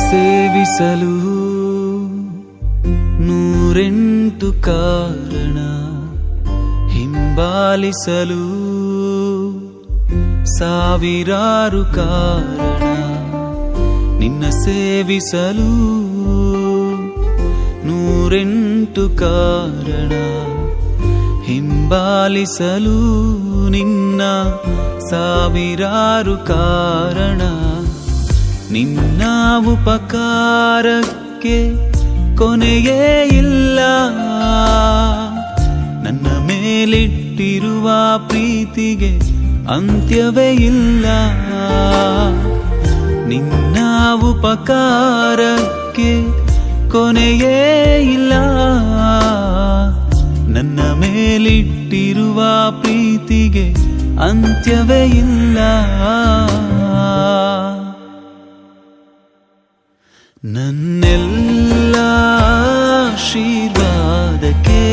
ಸೇವಿಸಲು ನೂರೆಂಟು ಕಾರಣ, ಹಿಂಬಾಲಿಸಲು ಸಾವಿರಾರು ಕಾರಣ. ನಿನ್ನ ಸೇವಿಸಲು ನೂರೆಂಟು ಕಾರಣ, ಹಿಂಬಾಲಿಸಲು ನಿನ್ನ ಸಾವಿರಾರು ಕಾರಣ. ನಿನ್ನ ಉಪಕಾರಕ್ಕೆ ಕೊನೆಯೇ ಇಲ್ಲ, ನನ್ನ ಮೇಲಿಟ್ಟಿರುವ ಪ್ರೀತಿಗೆ ಅಂತ್ಯವೇ ಇಲ್ಲ. ನಿನ್ನ ಉಪಕಾರಕ್ಕೆ ಕೊನೆಯೇ ಇಲ್ಲ, ನನ್ನ ಮೇಲಿಟ್ಟಿರುವ ಪ್ರೀತಿಗೆ ಅಂತ್ಯವೇ ಇಲ್ಲ. ನನ್ನೆಲ್ಲ ಆಶೀರ್ವಾದಕ್ಕೆ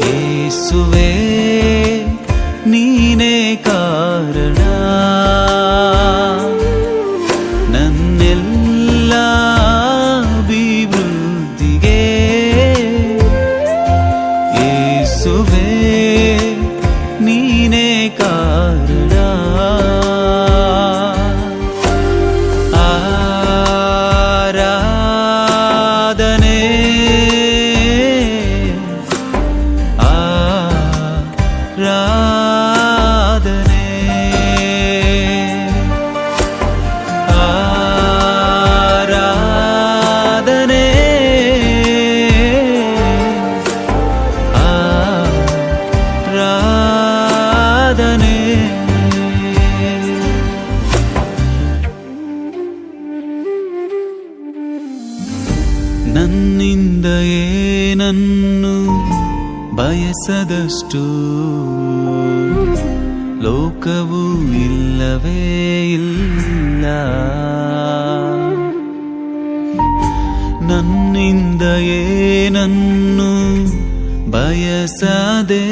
ಯೇಸುವೇ ನೀನೇ ಕಾರಣ. ನನ್ನೆಲ್ಲ ಅಭಿವೃದ್ಧಿಗೆ ಯೇಸುವೇ ನೀನೇ ಕಾರಣ. ನನ್ನಿಂದ ಏನನ್ನು ಬಯಸದಷ್ಟು ಲೋಕವೂ ಇಲ್ಲವೇ ಇಲ್ಲ. ನನ್ನಿಂದ ಏನನ್ನು ಬಯಸದೆ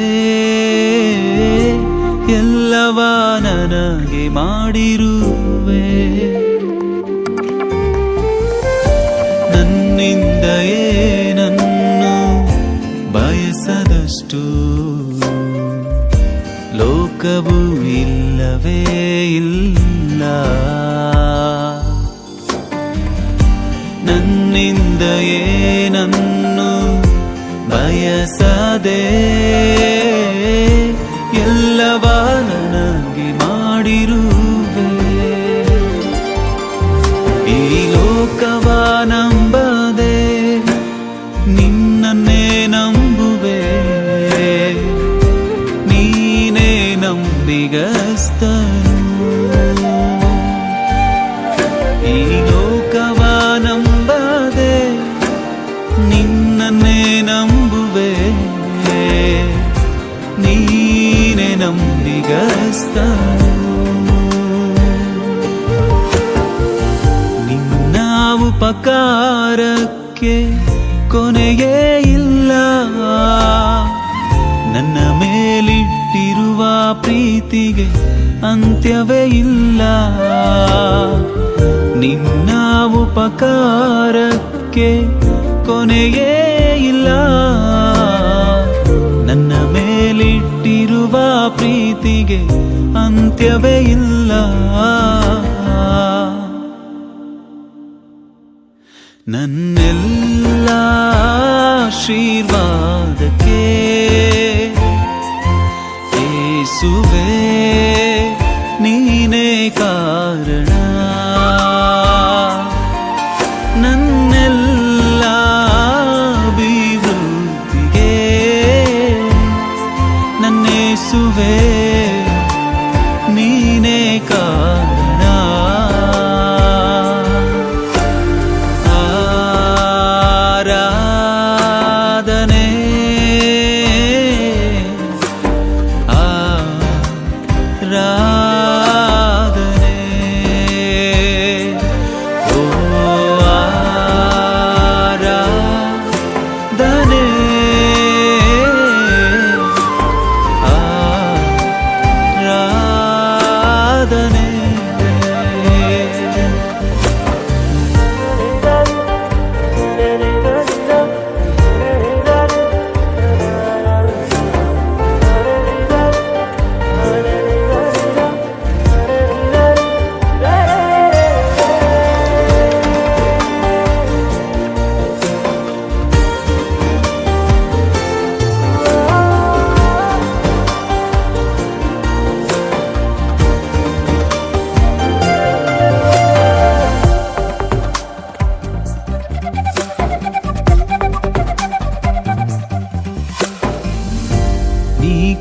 ಎಲ್ಲವ ನನಗೆ ಮಾಡಿರುವೆ. ನನ್ನಿಂದ ಏನನ್ನು ಬಯಸದಷ್ಟು ಲೋಕವೂ ಇಲ್ಲವೇ ಇಲ್ಲ. ನನ್ನಿಂದ ಏನನ್ನು ಬಯಸದೆ ಎಲ್ಲವ ನನಗೆ ಮಾಡಿರುವೆ. ಈ ಲೋಕವ ನಂಬದೆ ನಿನ್ನನ್ನೇ ನಂಬಿಗಸ್ತನು. ನಿನ್ನ ಉಪಕಾರಕ್ಕೆ ಕೊನೆಯೇ ಇಲ್ಲ, ನನ್ನ ಮೇಲಿಟ್ಟಿರುವ ಪ್ರೀತಿಗೆ ಅಂತ್ಯವೇ ಇಲ್ಲ. ನಿನ್ನ ಉಪಕಾರಕ್ಕೆ ಕೊನೆಯೇ ಇಲ್ಲ, ನನ್ನ ಮೇಲಿಟ್ಟಿರುವ ಪ್ರೀತಿಗೆ ಅಂತ್ಯವೇ ಇಲ್ಲ. ನನ್ನೆಲ್ಲ ಆಶೀರ್ವಾದಕ್ಕೆ ಯೇಸುವೇ ನೀನೇ ಕಾರಣ. ನನ್ನೆಲ್ಲ ಅಭಿವೃದ್ಧಿಗೆ ನನ್ನ ಯೇಸುವೇ ನೀನೇ ಕಾರಣ.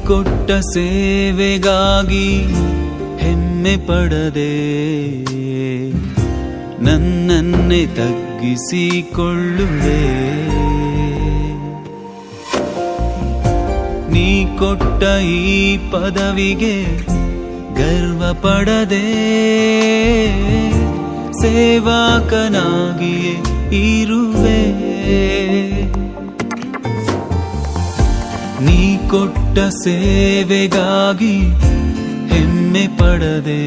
ಕೊಟ್ಟ ಸೇವೆಗಾಗಿ ಹೆಮ್ಮೆ ಪಡದೆ ನನ್ನನ್ನೇ ತಗ್ಗಿಸಿಕೊಳ್ಳುವೆ. ನೀ ಕೊಟ್ಟ ಈ ಪದವಿಗೆ ಗರ್ವ ಪಡದೆ ಸೇವಕನಾಗಿಯೇ ಇರುವೆ. ನೀ ಕೊಟ್ಟ ಸೇವೆಗಾಗಿ ಹೆಮ್ಮೆ ಪಡದೆ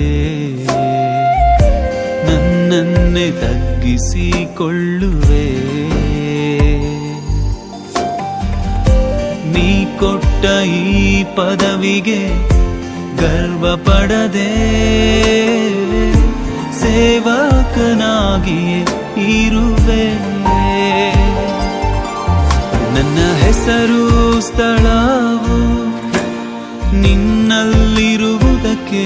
ನನ್ನನ್ನೇ ತಗ್ಗಿಸಿಕೊಳ್ಳುವೆ. ನೀ ಕೊಟ್ಟ ಈ ಪದವಿಗೆ ಗರ್ವ ಪಡದೆ ಸೇವಕನಾಗಿಯೇ ಇರುವೆ. ನನ್ನ ಹೆಸರು ಸ್ಥಳವು ನಿನ್ನಲ್ಲಿರುವುದಕ್ಕೆ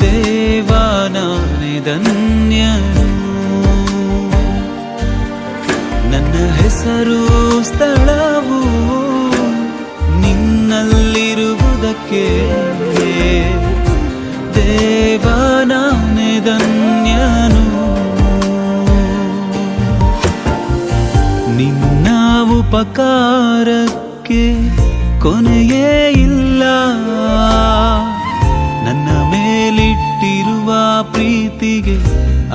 ದೇವಾ ನಾನೇ ಧನ್ಯನು. ನನ್ನ ಹೆಸರು ಸ್ಥಳವು ನಿನ್ನಲ್ಲಿರುವುದಕ್ಕೆ ದೇವಾ ನಾನೇ ಧನ್ಯನು. ನಿನ್ನ ಉಪಕಾರಕ್ಕೆ ಕೊನೆಯೇ ಇಲ್ಲ, ನನ್ನ ಮೇಲಿಟ್ಟಿರುವ ಪ್ರೀತಿಗೆ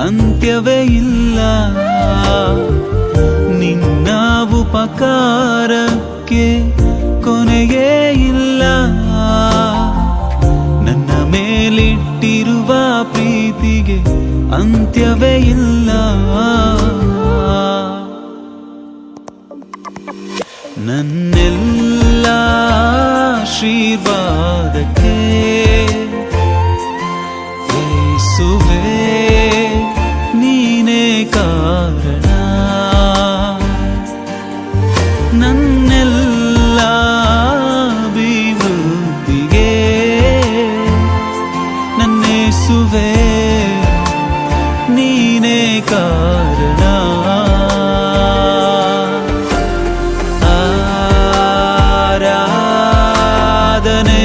ಅಂತ್ಯವೇ ಇಲ್ಲ. ನಿನ್ನ ಉಪಕಾರಕ್ಕೆ ಕೊನೆಯೇ ಇಲ್ಲ, ನನ್ನ ಮೇಲಿಟ್ಟಿರುವ ಪ್ರೀತಿಗೆ ಅಂತ್ಯವೇ ಇಲ್ಲ. ನನ್ನೆಲ್ಲ ಆಶೀರ್ವಾದಕ್ಕೆ ಯೇಸುವೇ ನೀನೇ ಕಾರಣ. ನನ್ನೆಲ್ಲ ಅಭಿವೃದ್ಧಿಗೆ ನನ್ನ ಯೇಸುವೇ ನೀನೇ ಕಾರಣ. ಆರಾಧನೆ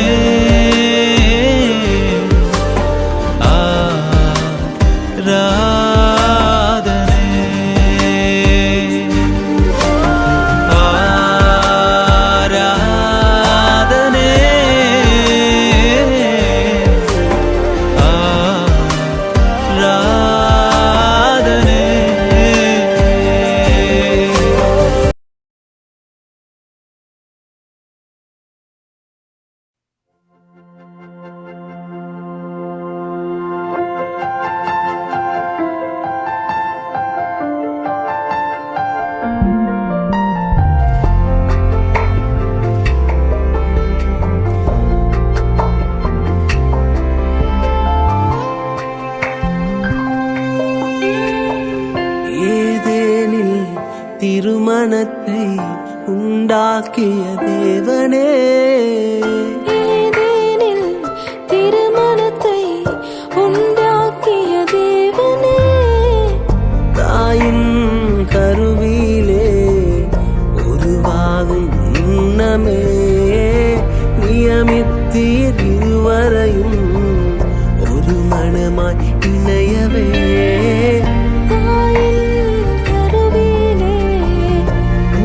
திருமணத்தை உண்டாக்கிய தேவனே, ஏதேனில் திருமணத்தை உண்டாக்கிய தேவனே, தாயின் கருவிலே உருவாகும் முன்னமே நியமித்தீர் இருவரையும் ஒரு மனமாய் இணையவே. தாயின் கருவிலே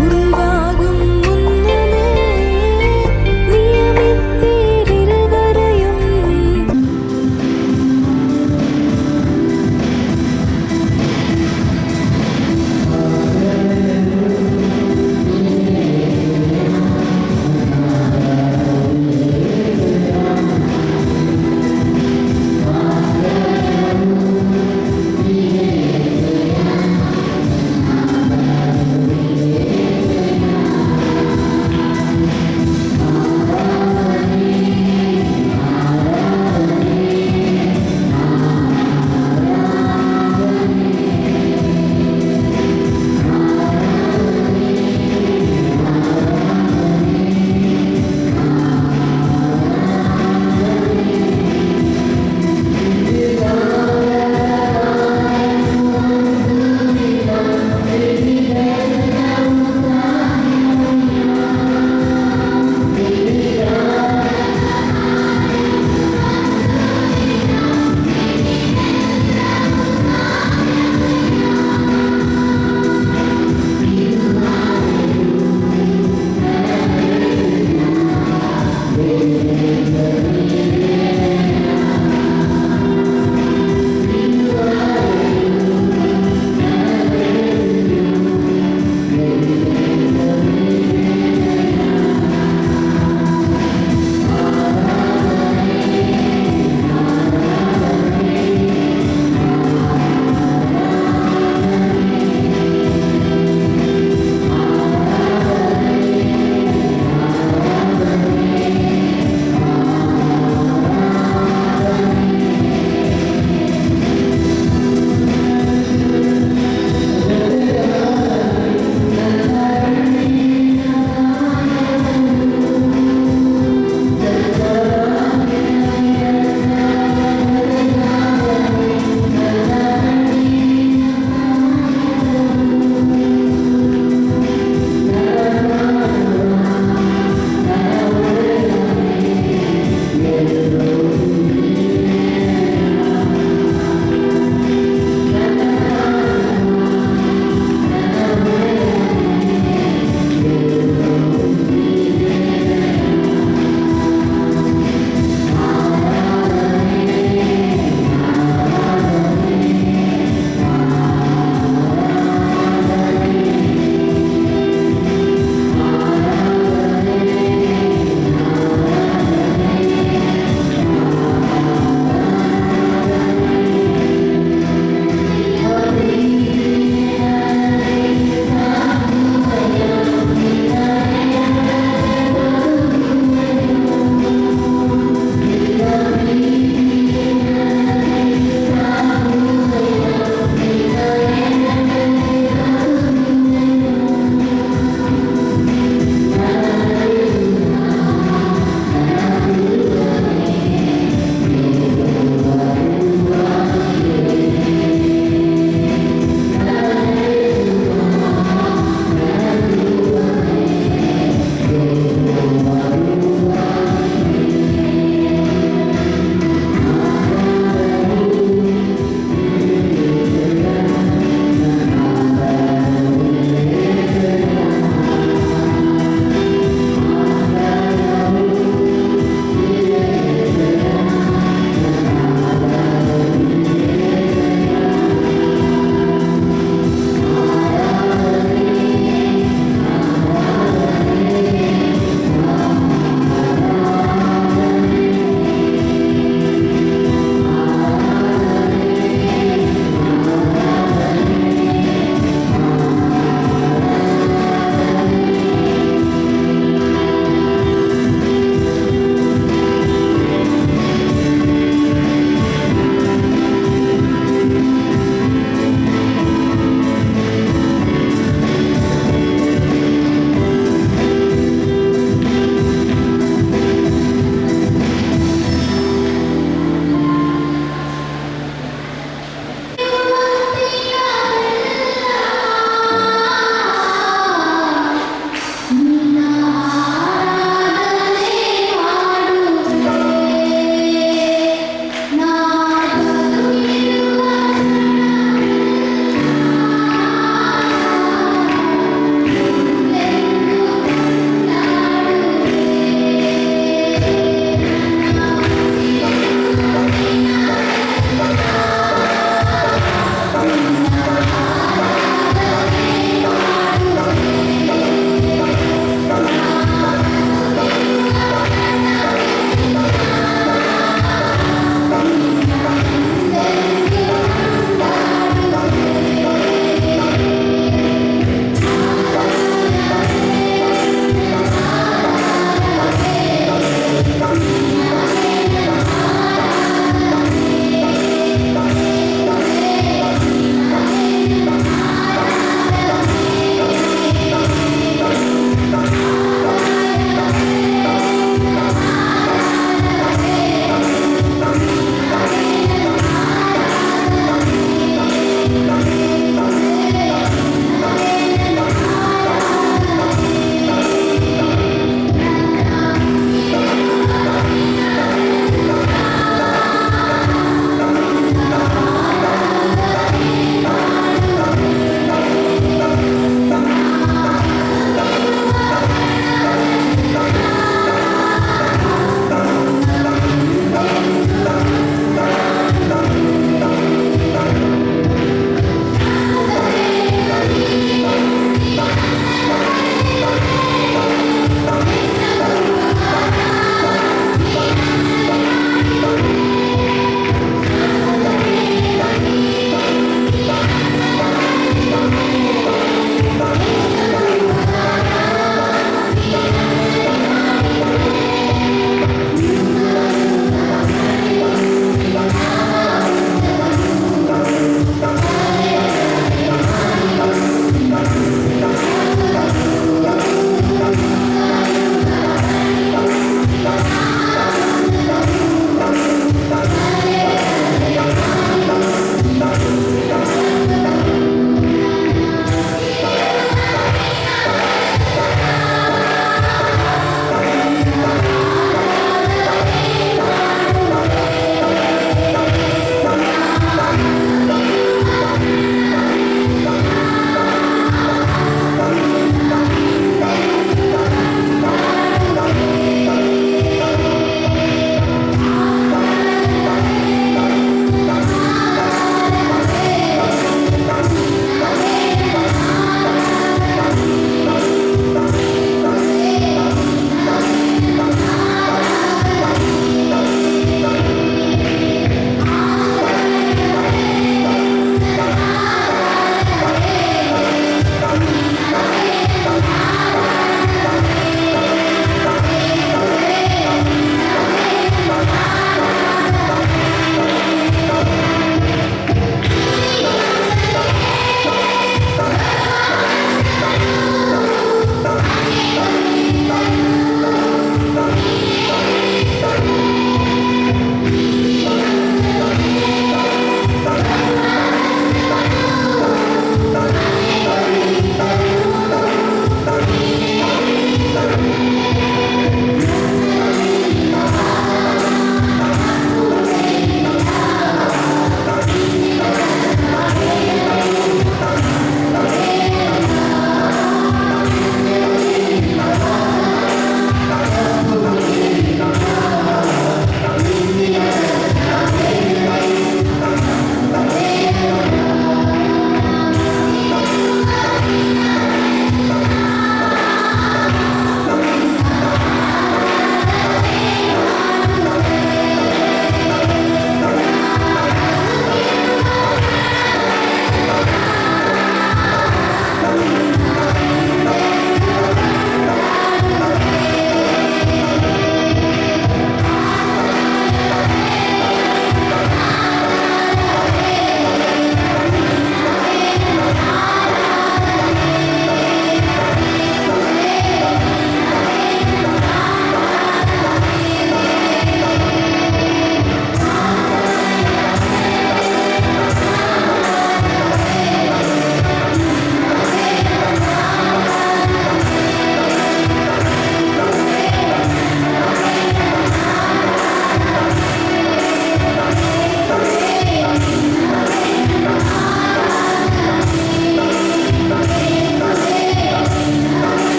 உருவாகும் முன்னமே நியமித்தீர் இருவரையும்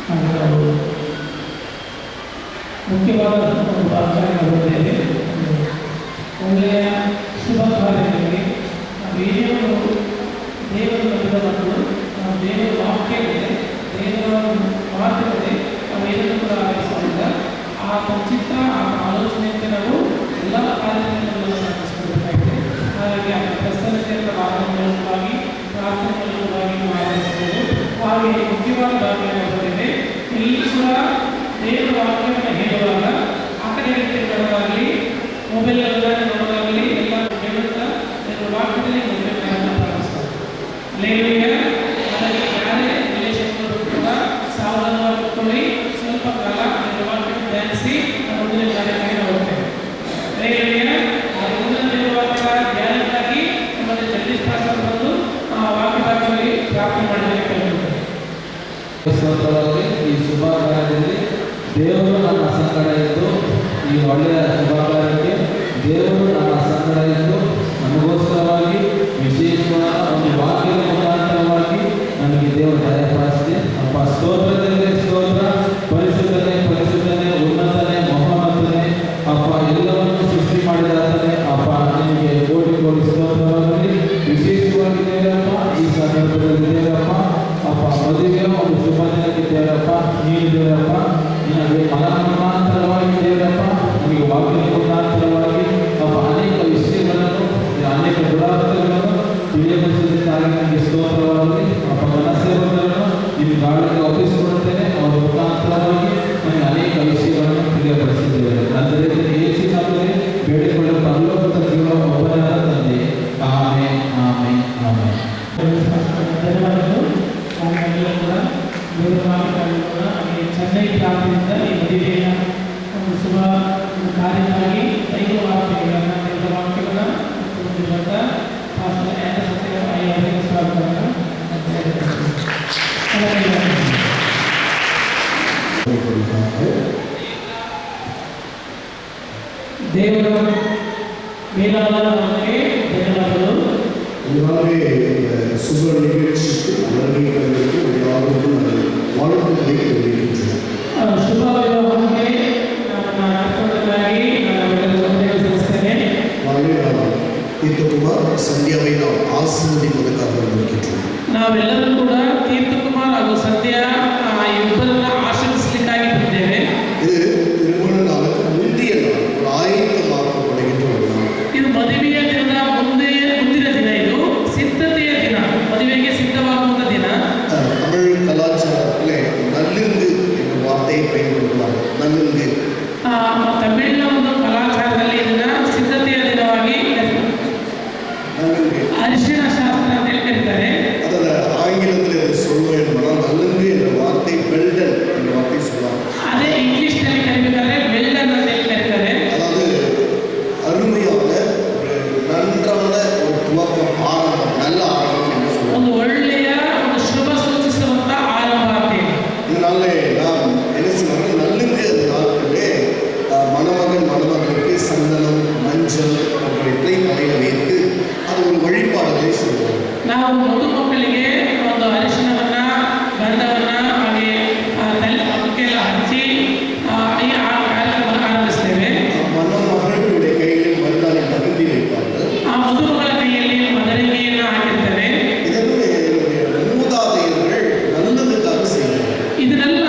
ಹಾಗೆ ನಾವು ಮುಖ್ಯವಾದ ಒಂದು ವಾಗ್ದಾನ ಹೊಂದಿದ್ದೇವೆ. ಒಳ್ಳೆಯ ಶುಭ ಕಾರ್ಯಗಳಿಗೆ ನಾವು ಏನೇ ಒಂದು ದೇವರ ಮಧ್ಯದ ಬಂದು ನಾವು ದೇವರ ವಾಕ್ಯವಿದೆ, ದೇವರ ಮಾತುಗಳಿದೆ, ನಾವು ಏನನ್ನು ಕೂಡ ಆಲಿಸೋದಿಲ್ಲ. ಆ ಚಿತ್ತ, ಆ ಆಲೋಚನೆಯಂತೆ ನಾವು ಎಲ್ಲ ಕಾರ್ಯಗಳನ್ನು ಸಾಗಿಸ್ಕೊಳ್ಬೇಕಾಗಿದೆ. ಹಾಗಾಗಿ ಆ ಪ್ರಸನ್ನತೆಯಿಂದ ವಾಹನವಾಗಿ ಪ್ರಾರ್ಥನೆಗಳಾಗಿ ಆಲಿಸಬಹುದು. ಹಾಗೆ ಮುಖ್ಯವಾದ ಭಾಗವನ್ನು ಬರೆದಿದೆ. ಇಲ್ಲಿ ಕೂಡ ದೇವರ ವಾಕ್ಯವನ್ನು ಹೇಳುವಾಗ ಆ ಕಡೆ ಬರೋದಾಗಲಿ, ಮೊಬೈಲ್ಗಳನ್ನ ನೋಡೋದಾಗಲಿ ಎಲ್ಲ ಹೇಳುತ್ತಾ ದೇವರ ವಾಕ್ಯದಲ್ಲಿ ಮೊಬೈಲ್ಗಳನ್ನು ಪ್ರಾರಂಭಿಸ್ತಾರೆ. ಲೇವಿಯ ಅದಕ್ಕೆ ಯಾರೇ ರಿಲೇಷನ್ಗಳು ಕೂಡ ಸಾವಧಾನವಾಗಿ ಕೂತ್ಕೊಳ್ಳಿ, ಸ್ವಲ್ಪ ಕಾಲ ದೇವರ ವಾಕ್ಯವನ್ನು ಧ್ಯಾನಿಸಿ ಮುಂದಿನ ಕಾರ್ಯಕ್ಕಾಗಿ ನಾವು ಹೋಗ್ತೇವೆ. ಲೇವಿಯ ಮುಂದಿನ ದೇವರ ವಾಕ್ಯ ಧ್ಯಾನಕ್ಕಾಗಿ ನಮ್ಮಲ್ಲಿ ಜಗದೀಶ್ ಪಾಸ್ಟರ್ ಬಂದು ಆ ವಾಕ್ಯ ಭಾಗದಲ್ಲಿ ಪ್ರಾರ್ಥನೆ ಮಾಡಲಿಕ್ಕೆ ಕೇಳಿದ್ದಾರೆ. ಸ್ತೋತ್ರವಾಗಿ ಈ ಶುಭ ಕಾರ್ಯದಲ್ಲಿ ದೇವರು ನಮ್ಮ ಸಂಗಡ ಇದ್ದು, ಈ ಒಳ್ಳೆಯ ಶುಭ ಕಾರ್ಯಕ್ಕೆ ದೇವರು ನಮ್ಮ ಸಂಗಡ ಇದ್ದು ನಮಗೋಸ್ಕರವಾಗಿ ವಿಶೇಷವಾದ ಒಂದು ವಾಕ್ಯದ ಮುಖಾಂತರವಾಗಿ ನಮಗೆ ದೇವರು ದಯಪಾಲಿಸಿದೆ. ಅಪ್ಪ ಸ್ತೋತ್ರದಲ್ಲಿ ಸ್ತೋತ್ರ, ಪರಿಶುದ್ಧನೆ ಪರಿಶುದ್ಧನೆ, ಉನ್ನತನೆ ಮಹೋನ್ನತನೆ, ಅಪ್ಪ ಎಲ್ಲವನ್ನು ಸೃಷ್ಟಿ ಮಾಡಿದಾತನೆ. ಅಪ್ಪ ನಿಮಗೆ ಕೋಟಿ ಕೋಟಿ ಸ್ತೋತ್ರವಾಗಿ ವಿಶೇಷವಾಗಿ ದೇವರಪ್ಪ ಈ ಸಂದರ್ಭದಲ್ಲಿ ದೇವರಪ್ಪ ಅಪ್ಪ ಮದುವೆಯ ಒಂದು ಶುಭ ದಿನಕ್ಕೆ ದೇವರಪ್ಪ ನೀನು ದೇವರಪ್ಪ ನಿನಗೆ ಮನ ಮುಖಾಂತರವಾಗಿ ದೇವರಪ್ಪ ನಿಮಗೆ ವಾಕ್ಯದ ಮುಖಾಂತರವಾಗಿ ಅಪ್ಪ ಅನೇಕ ವಿಷಯಗಳನ್ನು ಅನೇಕ ದುರಾರ್ಥಗಳನ್ನು ತಿಳಿಯಪಡಿಸಿದ್ದಾಗಿ ನನಗೆ ಸ್ತೋತ್ರವಾಗಿ ಅಪ್ಪ ನನ್ನ ಸೇವಕರನ್ನು ನಿಮ್ಮ ಗಾಳಿಗೆ ಒಪ್ಪಿಸಿಕೊಡುತ್ತೇನೆ. ಅವರ ಮುಖಾಂತರವಾಗಿ ನನಗೆ ಅನೇಕ ವಿಷಯಗಳನ್ನು ತಿಳಿಯಪಡಿಸಿದ್ದೇವೆ. ಆದ್ದರಿಂದ ಏಸಿ ನಮಗೆ ಬೇಡಿಕೊಳ್ಳಲು ಪರಲೋಕದ ಜೀವ ಒಬ್ಬನಾದ ತಂದೆ. ಆಮೇಲೆ ಆಮೇಲೆ ಆಮೇಲೆ ಧನ್ಯವಾದಗಳು. ನಾವೆಲ್ಲರೂ ಕೂಡ ದೇವರ ವಾಕ್ಯಗಳನ್ನು ಕೂಡ ಹಾಗೆ ಚೆನ್ನೈ ಪ್ರಾಂತ್ಯದಿಂದ ಈ ಮದುವೆಯ ಒಂದು ಶುಭ ಕಾರ್ಯಕ್ಕಾಗಿ ದೈವ ವಾಕ್ಯಗಳನ್ನು ದೇವರ ವಾಕ್ಯಗಳನ್ನು ಹೊಂದಿರುವಂಥ ಪಾಸ್ಟರ್ ಆ್ಯಂಡ್ ಸತ್ಯಗಳ ಅವರಿಗೆ ಸ್ವಾಗತವನ್ನು ದೇವರ ಮೇಲಾದ ನಮಗೆ ಧನ್ಯವಾದಗಳು. இவ்வாறு சுப நிகழ்ச்சிக்கு வருகைகளுக்கு யாருக்கும் வாழ்த்துக்களை தெரிவிக்கின்றனர். ಶುಭ ವಿವಾಹಕ್ಕೆ ನಮ್ಮನ್ನು ನಡ್ಕೊಂಡಾಗಿ ನಾನು ಸಲ್ಲಿಸ್ತೇನೆ. ತೀರ್ಥಕುಮಾರ್ ಸಂಧ್ಯಾவை நாம் ஆசீர்வதிப்பதற்காக வந்திருக்கின்றோம். ನಾವೆಲ್ಲರೂ ಕೂಡ ತೀರ್ಥಕುಮಾರ್ ಹಾಗೂ ಸಂಧ್ಯಾ ಇಬ್ಬರನ್ನ ಆಶೀರ್ವದಿಸಲಿಕ್ಕಾಗಿ ಬಂದಿದ್ದೇವೆ. இது திருமண நாளுக்கு முந்தைய நாள், ஒரு ஆயத்தமாக்கப்படுகின்ற ஒரு நாள். ಇದು ಮದುವೆಯ ದಿನದ ಮುಂದಿನ ದಿನ, ಇದು ಸಿದ್ಧತೆಯ ದಿನ, ಮದುವೆಗೆ ಸಿದ್ಧವಾಗುವಂತ ದಿನ. தமிழ் கலாச்சாரத்திலே நல்லிருந்து என்ற வார்த்தையை பயன்படுத்துவார்கள். நல்லிருந்து ತಮಿಳಿನ ಒಂದು ಕಲಾಚಾರದಲ್ಲಿ ಇದನ್ನ ಸಿದ್ಧತೆಯ ದಿನವಾಗಿ ಅರಿಶಿಣ ಶಾಸ್ತ್ರ ಅಂತ ಹೇಳಿ ಕರೀತಾರೆ. ಅದರ ಆಂಗ್ಲದಲ್ಲಿ சொல்வேன் நல்லிருந்து என்ற வார்த்தை பெல்டன் என்ற வார்த்தை சொல்லுவாங்க. ಅದೇ ಇಂಗ್ಲಿಷ್ ನಲ್ಲಿ ಕರೀಬೇಕಾದ್ರೆ ವೆಲ್ಡನ್ ಅಂತ ಹೇಳಿ ಕರೀತಾರೆ. அதாவது அருமையான ஒரு நன்றான ஒரு துவக்கம், ஆரம்பம், நல்ல ஆரம்பம் என்று சொல்லுவாங்க. ಒಂದು ಒಳ್ಳೆಯ ಒಂದು ಶುಭ ಸೂಚಿಸುವಂತ ಆರಂಭ ಅಂತ. இதனால நாம் என்ன செய்வாங்க, நல்லிருந்து அந்த நாட்களே மணமகன் மணமகளுக்கு சந்தனம் மஞ்சள் போன்றவற்றை தலையில வைத்து அது ஒரு வழிபாடுகளை செய்வாங்க. ನಾವು ಮದುಮಕ್ಕಳಿಗೆ ಒಂದು ಅರಿಶಿಣವನ್ನ ಗಂಧವನ್ನ ಹಾಗೆ ತಲೆಲ್ಲ ಹಚ್ಚಿ ಈ ಕಾರ್ಯಕ್ರಮವನ್ನು ಆರಂಭಿಸ್ತೇವೆ. மணமகளுடைய கையில் மருதாணி தகுதி வைப்பார்கள். ಆ ಮದುಮಗಳ ಕೈಯಲ್ಲಿ ಮದರಿಗೆಯನ್ನು ಹಾಕಿರ್ತೇವೆ. இதற்கு மூதாதையர்கள் நல்லதுக்காக செய்வார்கள். ಇದನ್ನೆಲ್ಲ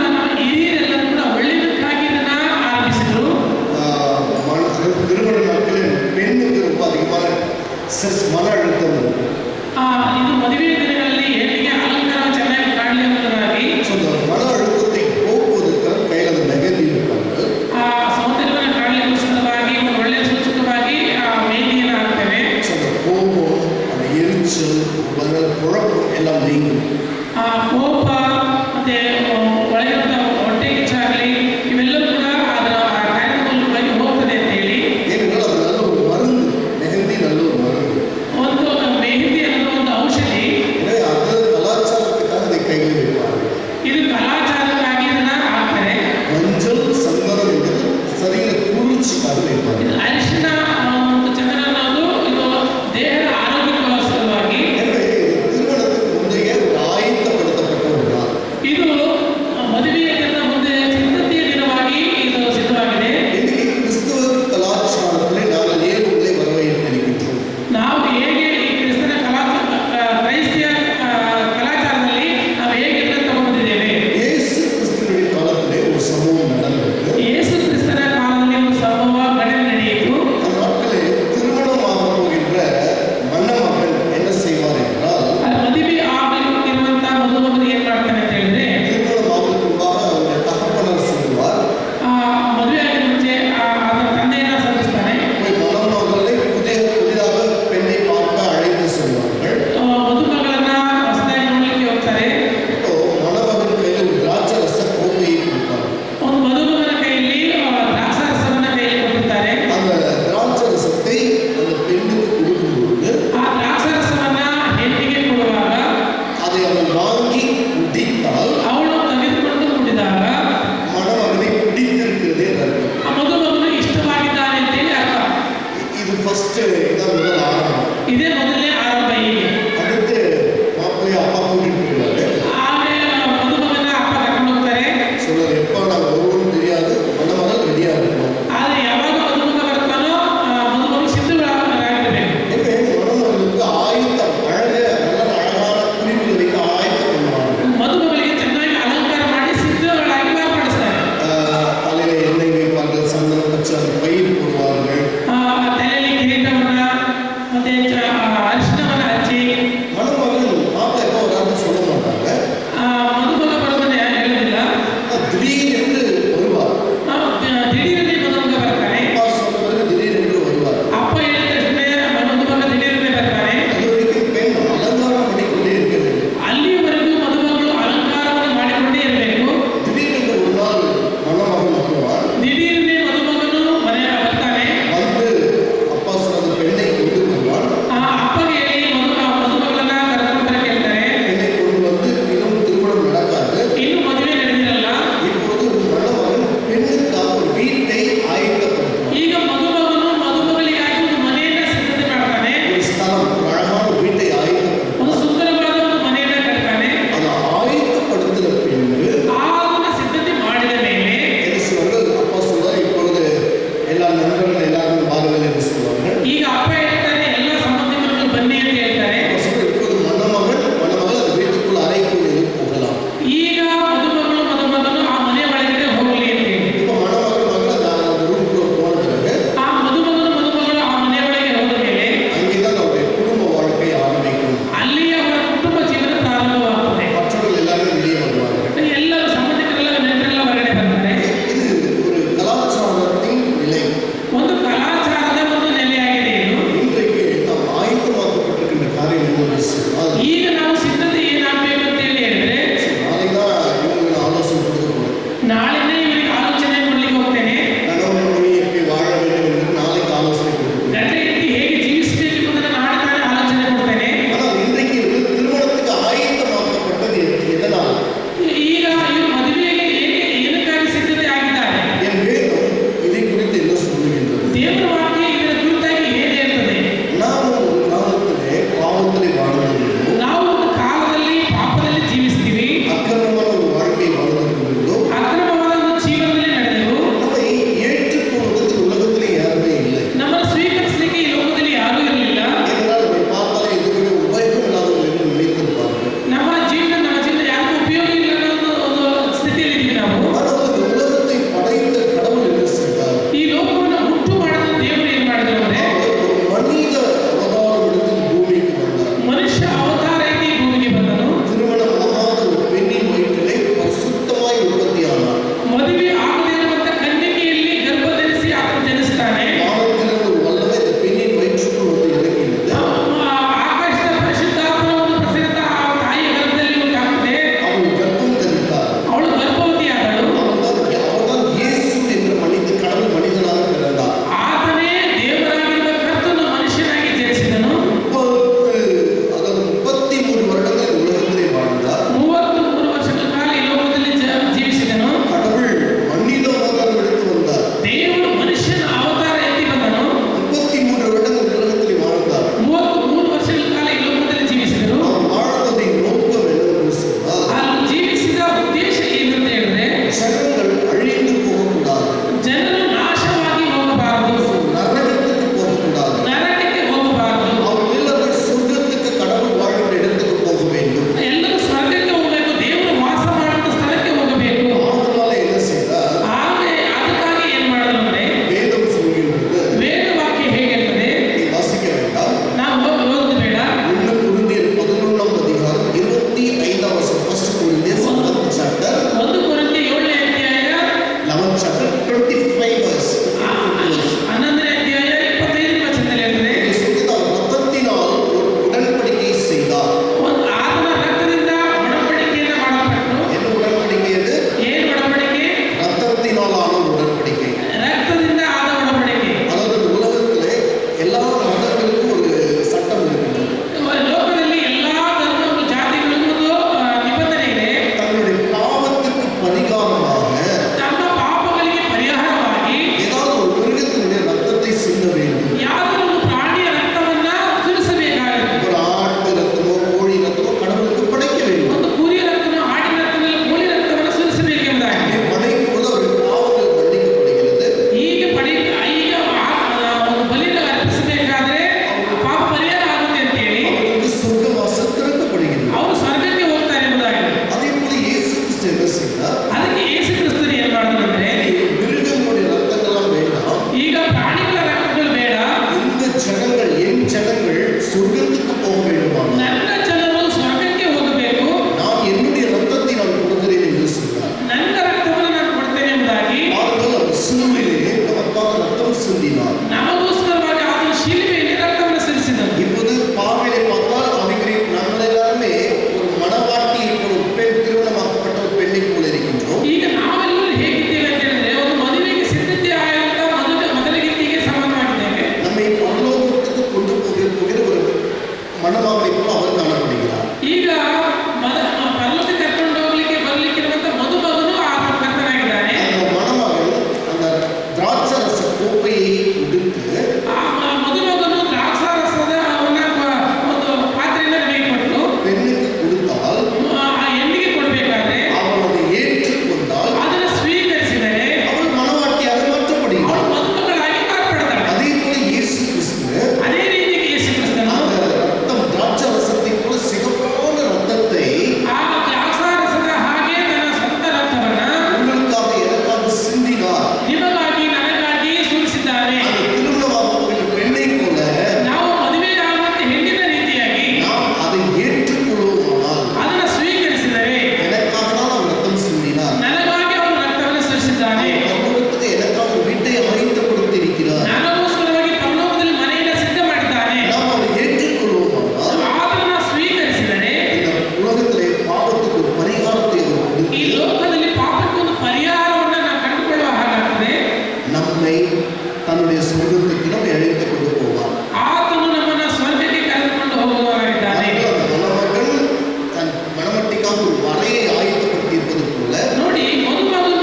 ಅದಕ್ಕೆ ಯೇಸು ಕ್ರಿಸ್ತರು ಏನ್ ಮಾಡಿದ್ರು ಅಂದ್ರೆ மிருகங்களுடைய ரத்தங்கள்லாம் வேண்டாம், ಈಗ ಪ್ರಾಣಿಗಳ ರಕ್ತಗಳು ಬೇಡ, இந்த ஜனங்கள் என் ஜனங்கள் சொர்க்கத்துக்கு போக வேண்டுமா, ನನ್ನ ಜನರು ಸ್ವರ್ಗಕ್ಕೆ ಹೋಗಬೇಕು, நான் என்னுடைய ரத்தத்தை நான் கொடுக்கிறேன் என்று சொன்னார். ನನ್ನ ರಕ್ತವನ್ನು ನಾನು ಕೊಡ್ತೇನೆ ಎಂಬುದಾಗಿ அவர்கள் அவர் சிலுவையிலே நமக்காக ரத்தம் சிந்தினார். ನಮಗೋಸ್ಕರವಾಗಿ ಆತನು ಶಿಲುಬೆಯಲ್ಲಿ ರಕ್ತವನ್ನು ಸುರಿಸಿದನು. இப்போது பார்வையை பார்த்தால் அவைகளை நாங்கள் எல்லாருமே ஒரு மணவாட்டியை ஒரு பெண் திருமணமாக்கப்பட்ட ஒரு பெண்ணை போல இருக்கின்றோம். ಈಗ ನಾವೆಲ್ಲರೂ ಹೇಗಿದ್ದೇವೆ ಅಂತ ಹೇಳಿದ್ರೆ ಒಂದು ಮದುವೆಗೆ ಸಿದ್ಧತೆ ಆಗುವಂತ ಮೊದಲಿಗೆ ಸಂಬಂಧವಾಗಿದ್ದೇವೆ. நம்மை பரலோகத்துக்கு கொண்டு போகிற ஒரு மணமகளை போல அவர் காணப்படுகிறார். ಈಗ ಪರಲೋಕಕ್ಕೆ ಕರ್ಕೊಂಡು ಹೋಗ್ಲಿಕ್ಕೆ ಬರ್ಲಿಕ್ಕಿರುವಂತ ಮದುಮಗನು ಆ ಕರ್ತನಾಗಿದ್ದಾನೆ. அந்த மணமகள் அந்த திராட்சரச கோப்பையை கொடுத்து ಆ ಮದುಮಗನು ದ್ರಾಕ್ಷಾರಸದ ಒಂದು ಪಾತ್ರೆಯನ್ನು ನಮಗೆ ಕೊಟ್ಟು பெண்ணுக்கு கொடுத்தால் ಆ ಹೆಣ್ಣಿಗೆ ಕೊಡಬೇಕಾದ್ರೆ அவள் அதை ஏற்றுக்கொண்டால் ಅದನ್ನು ಸ್ವೀಕರಿಸಿದರೆ அவள் மணவாட்டியாக மாற்றப்படுகிறாள். ಅವಳು ಮದುಮಗಳಾಗಿ ಮಾರ್ಪಡ್ತಾಳೆ. அதே போல இயேசு கிறிஸ்து ಅದೇ ರೀತಿ ಯೇಸು ಕ್ರಿಸ್ತನು அந்த ரத்தம் திராட்சரசத்தை போல சிகப்பான ரத்தத்தை ಆ ದ್ರಾಕ್ಷಾರಸದ ಹಾಗೆ ತನ್ನ ಸ್ವಂತ ರಕ್ತವನ್ನ உங்களுக்காக எனக்காக சிந்தினார். ನಿಮಗಾಗಿ ನನಗಾಗಿ ಸುರಿಸಿದ್ದಾನೆ. அந்த திருமணமாக்கப்பட்ட பெண்ணை போல ನಾವು ಮದುವೆಯಾಗುವಂತೆ ಹೆಣ್ಣಿನ ರೀತಿಯಾಗಿ நாம் அதை ஏற்றுக்கொள்வோமானால் ಅದನ್ನು ಸ್ವೀಕರಿಸಿದರೆ எனக்காக தான் அவர் ரத்தம் சிந்தினார். ನನಗಾಗಿ ಅವನು ರಕ್ತವನ್ನು ಸುರಿಸಿದ್ದಾನೆ. பரலோகத்துக்கு எனக்காக ஒரு வீட்டை அமைத்துக் ನನಗೋಸ್ಕರವಾಗಿ ಪರಲೋಕದಲ್ಲಿ ಮನೆಯನ್ನು ಸಿದ್ಧ ಮಾಡಿದ್ದಾನೆ. நாம் அதை ஏற்றுக்கொள்வோமானால் ಅದನ್ನು ಸ್ವೀಕರಿಸಿದರೆ இந்த உலகத்திலே பாவத்துக்கு ஒரு பரிகாரத்தை அவர் ಈ கொடுத்து ಲೋಕದಲ್ಲಿ ಪಾಪಕ್ಕೆ ಒಂದು ಪರಿಹಾರವನ್ನು ನಾವು ಕಂಡುಕೊಳ್ಳುವ ಹಾಗಾಗ್ತದೆ. நம்மை தன்னுடைய சொர்க்கத்துக்கு நம்மை அழைத்துக் கொண்டு போவார். ಆತನು ನಮ್ಮನ್ನು ಸ್ವರ್ಗಕ್ಕೆ ಕರೆದುಕೊಂಡು ಹೋಗುವವರಾಗಿದ್ದಾನೆ. அந்த மணமகள் தன் மணமட்டிக்காக ஒரு வரையை ஆயத்தப்படுத்தியிருப்பது போல ನೋಡಿ, ಮದುಮಗನು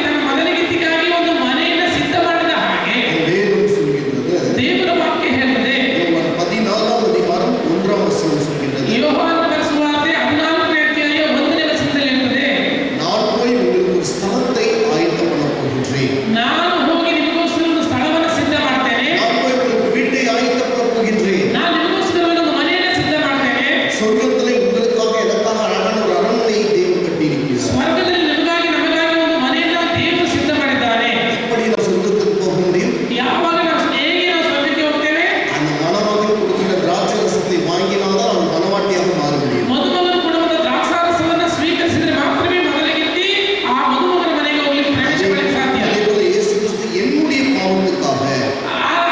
ತನ್ನ ಮೊದಲಿಗಿತ್ತಿಗಾಗಿ ಒಂದು ಮನೆಯನ್ನು ಸಿದ್ಧ ಮಾಡಿದ ಹಾಗೆ வேதம் சொல்கின்றது. ದೇವರ ವಾಕ್ಯ ಹೇಳ್ತದೆ. யோவான் 14ஆம் அதிகாரம் 1ஆம் வசனம் சொல்கின்றது. ಯೋಹಾನನ ಸುವಾರ್ತೆ 14ನೇ ಅಧ್ಯಾಯ 1ನೇ ವಚನದಲ್ಲಿ ಇರುತ್ತದೆ, நான் போய் உங்களுக்கு ஒரு ஸ்தலத்தை ஆயத்தம் பண்ண போகின்றேன். ನಾನು ಹೋಗಿ ನಿಮಗೋಸ್ಕರ ಒಂದು ಸ್ಥಳವನ್ನು ಸಿದ್ಧ ಮಾಡ್ತೇನೆ. நான் போய் உங்களுக்கு வீட்டை ஆயத்தம் பண்ண போகின்றேன். ನಾನು ನಿಮಗೋಸ್ಕರ ಒಂದು ಮನೆಯನ್ನು ಸಿದ್ಧ ಮಾಡ್ತೇನೆ. சொர்க்கத்திலே உங்களுக்காக எனக்காக அழகான ஒரு அரண்மனையை தேவன் கட்டியிருக்கிறார். ಸ್ವರ್ಗದಲ್ಲಿ ನಿಮಗಾಗಿ ನಮಗಾಗಿ ಒಂದು ಮನೆಯನ್ನು ದೇವರು ಸಿದ್ಧ ಮಾಡಿದ್ದಾನೆ. எப்படி நாம் சொர்க்கத்துக்கு போக முடியும்? ಯಾವಾಗ ಹೇಗೆ ನಾವು ಸ್ವರ್ಗಕ್ಕೆ ಹೋಗ್ತೇವೆ? அந்த மணமகன் கொடுக்கிற திராட்சை ரசத்தை வாங்கினால்தான் அவன் மணவாட்டியாக மாற முடியும். ಮದುಮಗನು ಕೊಡುವಂತ ದ್ರಾಕ್ಷಾರಸವನ್ನು ಸ್ವೀಕರಿಸಿದರೆ ಮಾತ್ರವೇ ಮೊದಲಿಗಿತ್ತಿ ಆ ಮದುಮಗನ ಮನೆಗೆ ಹೋಗ್ಲಿಕ್ಕೆ ಪ್ರವೇಶ ಮಾಡಲಿಕ್ಕೆ ಸಾಧ್ಯ. அதே போல இயேசு கிறிஸ்து என்னுடைய பாவத்துக்காக,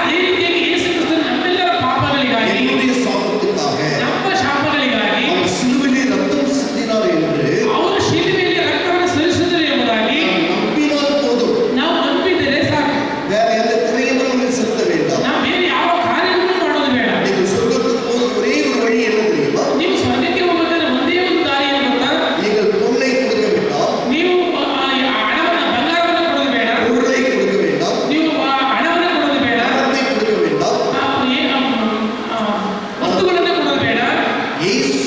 ಅದೇ ರೀತಿಯಾಗಿ ಯೇಸು ಕ್ರಿಸ್ತನು ನಮ್ಮೆಲ್ಲರ ಪಾಪಗಳಿಗಾಗಿ, என்னுடைய சாபத்துக்காக ನಮ್ಮ ಶಾಪಗಳಿಗಾಗಿ அவர் சிலுவையிலே ரத்தம் சிந்தினார் என்று ಅವರು ಶಿಲುಬೆಯಲ್ಲಿ ರಕ್ತವನ್ನು ಸುರಿಸಿದರು ಎಂಬುದಾಗಿ நாம் நம்பினால் போதும். ನಾವು ನಂಬಿದರೆ ಸಾಕು. வேற எந்த கிரையும் நம்ம செலுத்த வேண்டாம். ನಾವು ಬೇರೆ ಯಾವ ಕಾರ್ಯವನ್ನು ಮಾಡೋದು ಬೇಡ. நீங்கள் சொர்க்கத்துக்கு போக ஒரே ஒரு வழி என்ன தெரியுமா? ನೀವು ಸ್ವರ್ಗಕ್ಕೆ ಹೋಗಬೇಕಾದ್ರೆ ಒಂದೇ ಒಂದು ದಾರಿ ಏನು ಗೊತ್ತಾ? நீங்கள் பொருளை கொடுக்க வேண்டாம், ನೀವು ಬಂಗಾರವನ್ನು ಕೊಡೋದು ಬೇಡ, பொருளை கொடுக்க வேண்டாம், ನೀವು ಹಣವನ್ನು ಕೊಡೋದು ಬೇಡ, பணத்தை கொடுக்க வேண்டாம். ವಸ್ತುಗಳನ್ನು ಕೊಡೋದು ಬೇಡ. இயேசு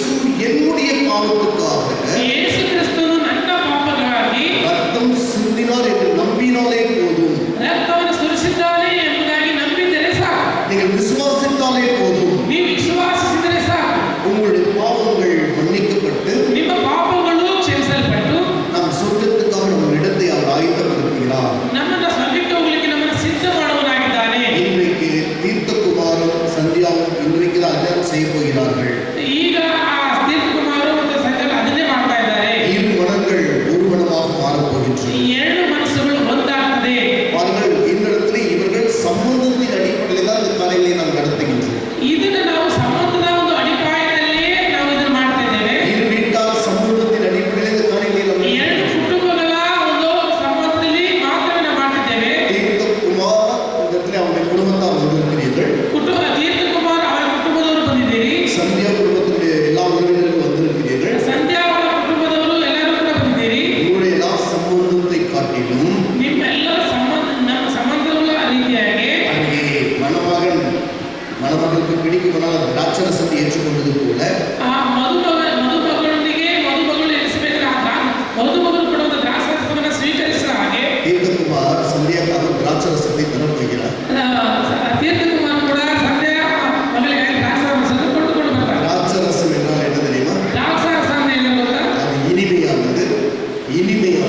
என்னுடைய பாவத்துக்காக ಯೇಸು ಕ್ರಿಸ್ತನು ನನ್ನ ಪಾಪಗಳಿಗಾಗಿ ரத்தம் சிந்தினார் என்று நம்பினாலே போதும். ರಕ್ತವನ್ನು ಸುರಿಸಿದ್ದಾನೆ ಎಂಬುದಾಗಿ ನಂಬಿದರೆ ಸಾಕು. நீங்கள் விசுவாசித்தாலே போதும். ನೀವು ವಿಶ್ವಾಸಿಸಿದರೆ ಸಾಕು. உங்களுடைய பாவங்கள் மன்னிக்கப்பட்டு ನಿಮ್ಮ ಪಾಪಗಳು ಕ್ಷಮಿಸಲ್ಪಟ್ಟು நம் சொர்க்கத்துக்காக நம்ம இடத்தை அவர் ஆயத்தப்படுத்துகிறார். ನಮ್ಮನ್ನು ಸ್ವರ್ಗಕ್ಕೆ ಹೋಗ್ಲಿಕ್ಕೆ ನಮ್ಮನ್ನು ಸಿದ್ಧ ಮಾಡುವನಾಗಿದ್ದಾನೆ. இன்றைக்கு தீர்த்தகுமாரும் சந்தியாவும் இன்றைக்கு தான் அதான் செய்ய போகிறார்கள். ಈಗ ಆ ತೀರ್ಥಕುಮಾರರು ಮತ್ತು ಸಂಜಯ್ ಅದನ್ನೇ ಮಾಡ್ತಾ ಇದ್ದಾರೆ. இரு மனங்கள் ஒரு மனமாக மாறப் போகின்றன. ಈ ಎರಡು ಮನಸ್ಸುಗಳು ಒಂದಾಗ್ತದೆ. பாருங்கள், இந்த இடத்துல இவர்கள் சம்பந்தத்தின் அடிப்படையில் தான் இந்த காரியங்களை நாம் நடத்துகின்றோம். ಇದನ್ನು ನಾವು ಸಂಬಂಧದ ಒಂದು ಅಡಿಪಾಯದಲ್ಲಿಯೇ ನಾವು ಇದನ್ನು ಮಾಡ್ತಾ ಇದ್ದೇವೆ. இரு வீட்டார் சம்பந்தத்தின் அடிப்படையில் இந்த காரியங்களை நாம் ಈ ಎರಡು ಕುಟುಂಬಗಳ ಒಂದು ಸಂಬಂಧದಲ್ಲಿ ಮಾತ್ರ ನಾವು ಮಾಡ್ತಿದ್ದೇವೆ. தீர்த்தகுமார் இந்த இடத்துல அவருடைய குடும்பத்தார் வந்திருக்கிறீர்கள். ತೀರ್ಥಕುಮಾರ್ ಅವರ ಕುಟುಂಬದವರು ಬಂದಿದ್ದೀರಿ. சந்தியா குடும்பத்தினுடைய எல்லா உறவினர்களும் வந்திருக்கிறீர்கள். ಸಂಧ್ಯಾ ಅವರ ಕುಟುಂಬದವರು ಎಲ್ಲರೂ ಕೂಡ ಬಂದಿದ್ದೀರಿ. உங்களுடைய எல்லா சம்பந்தத்தை காட்டி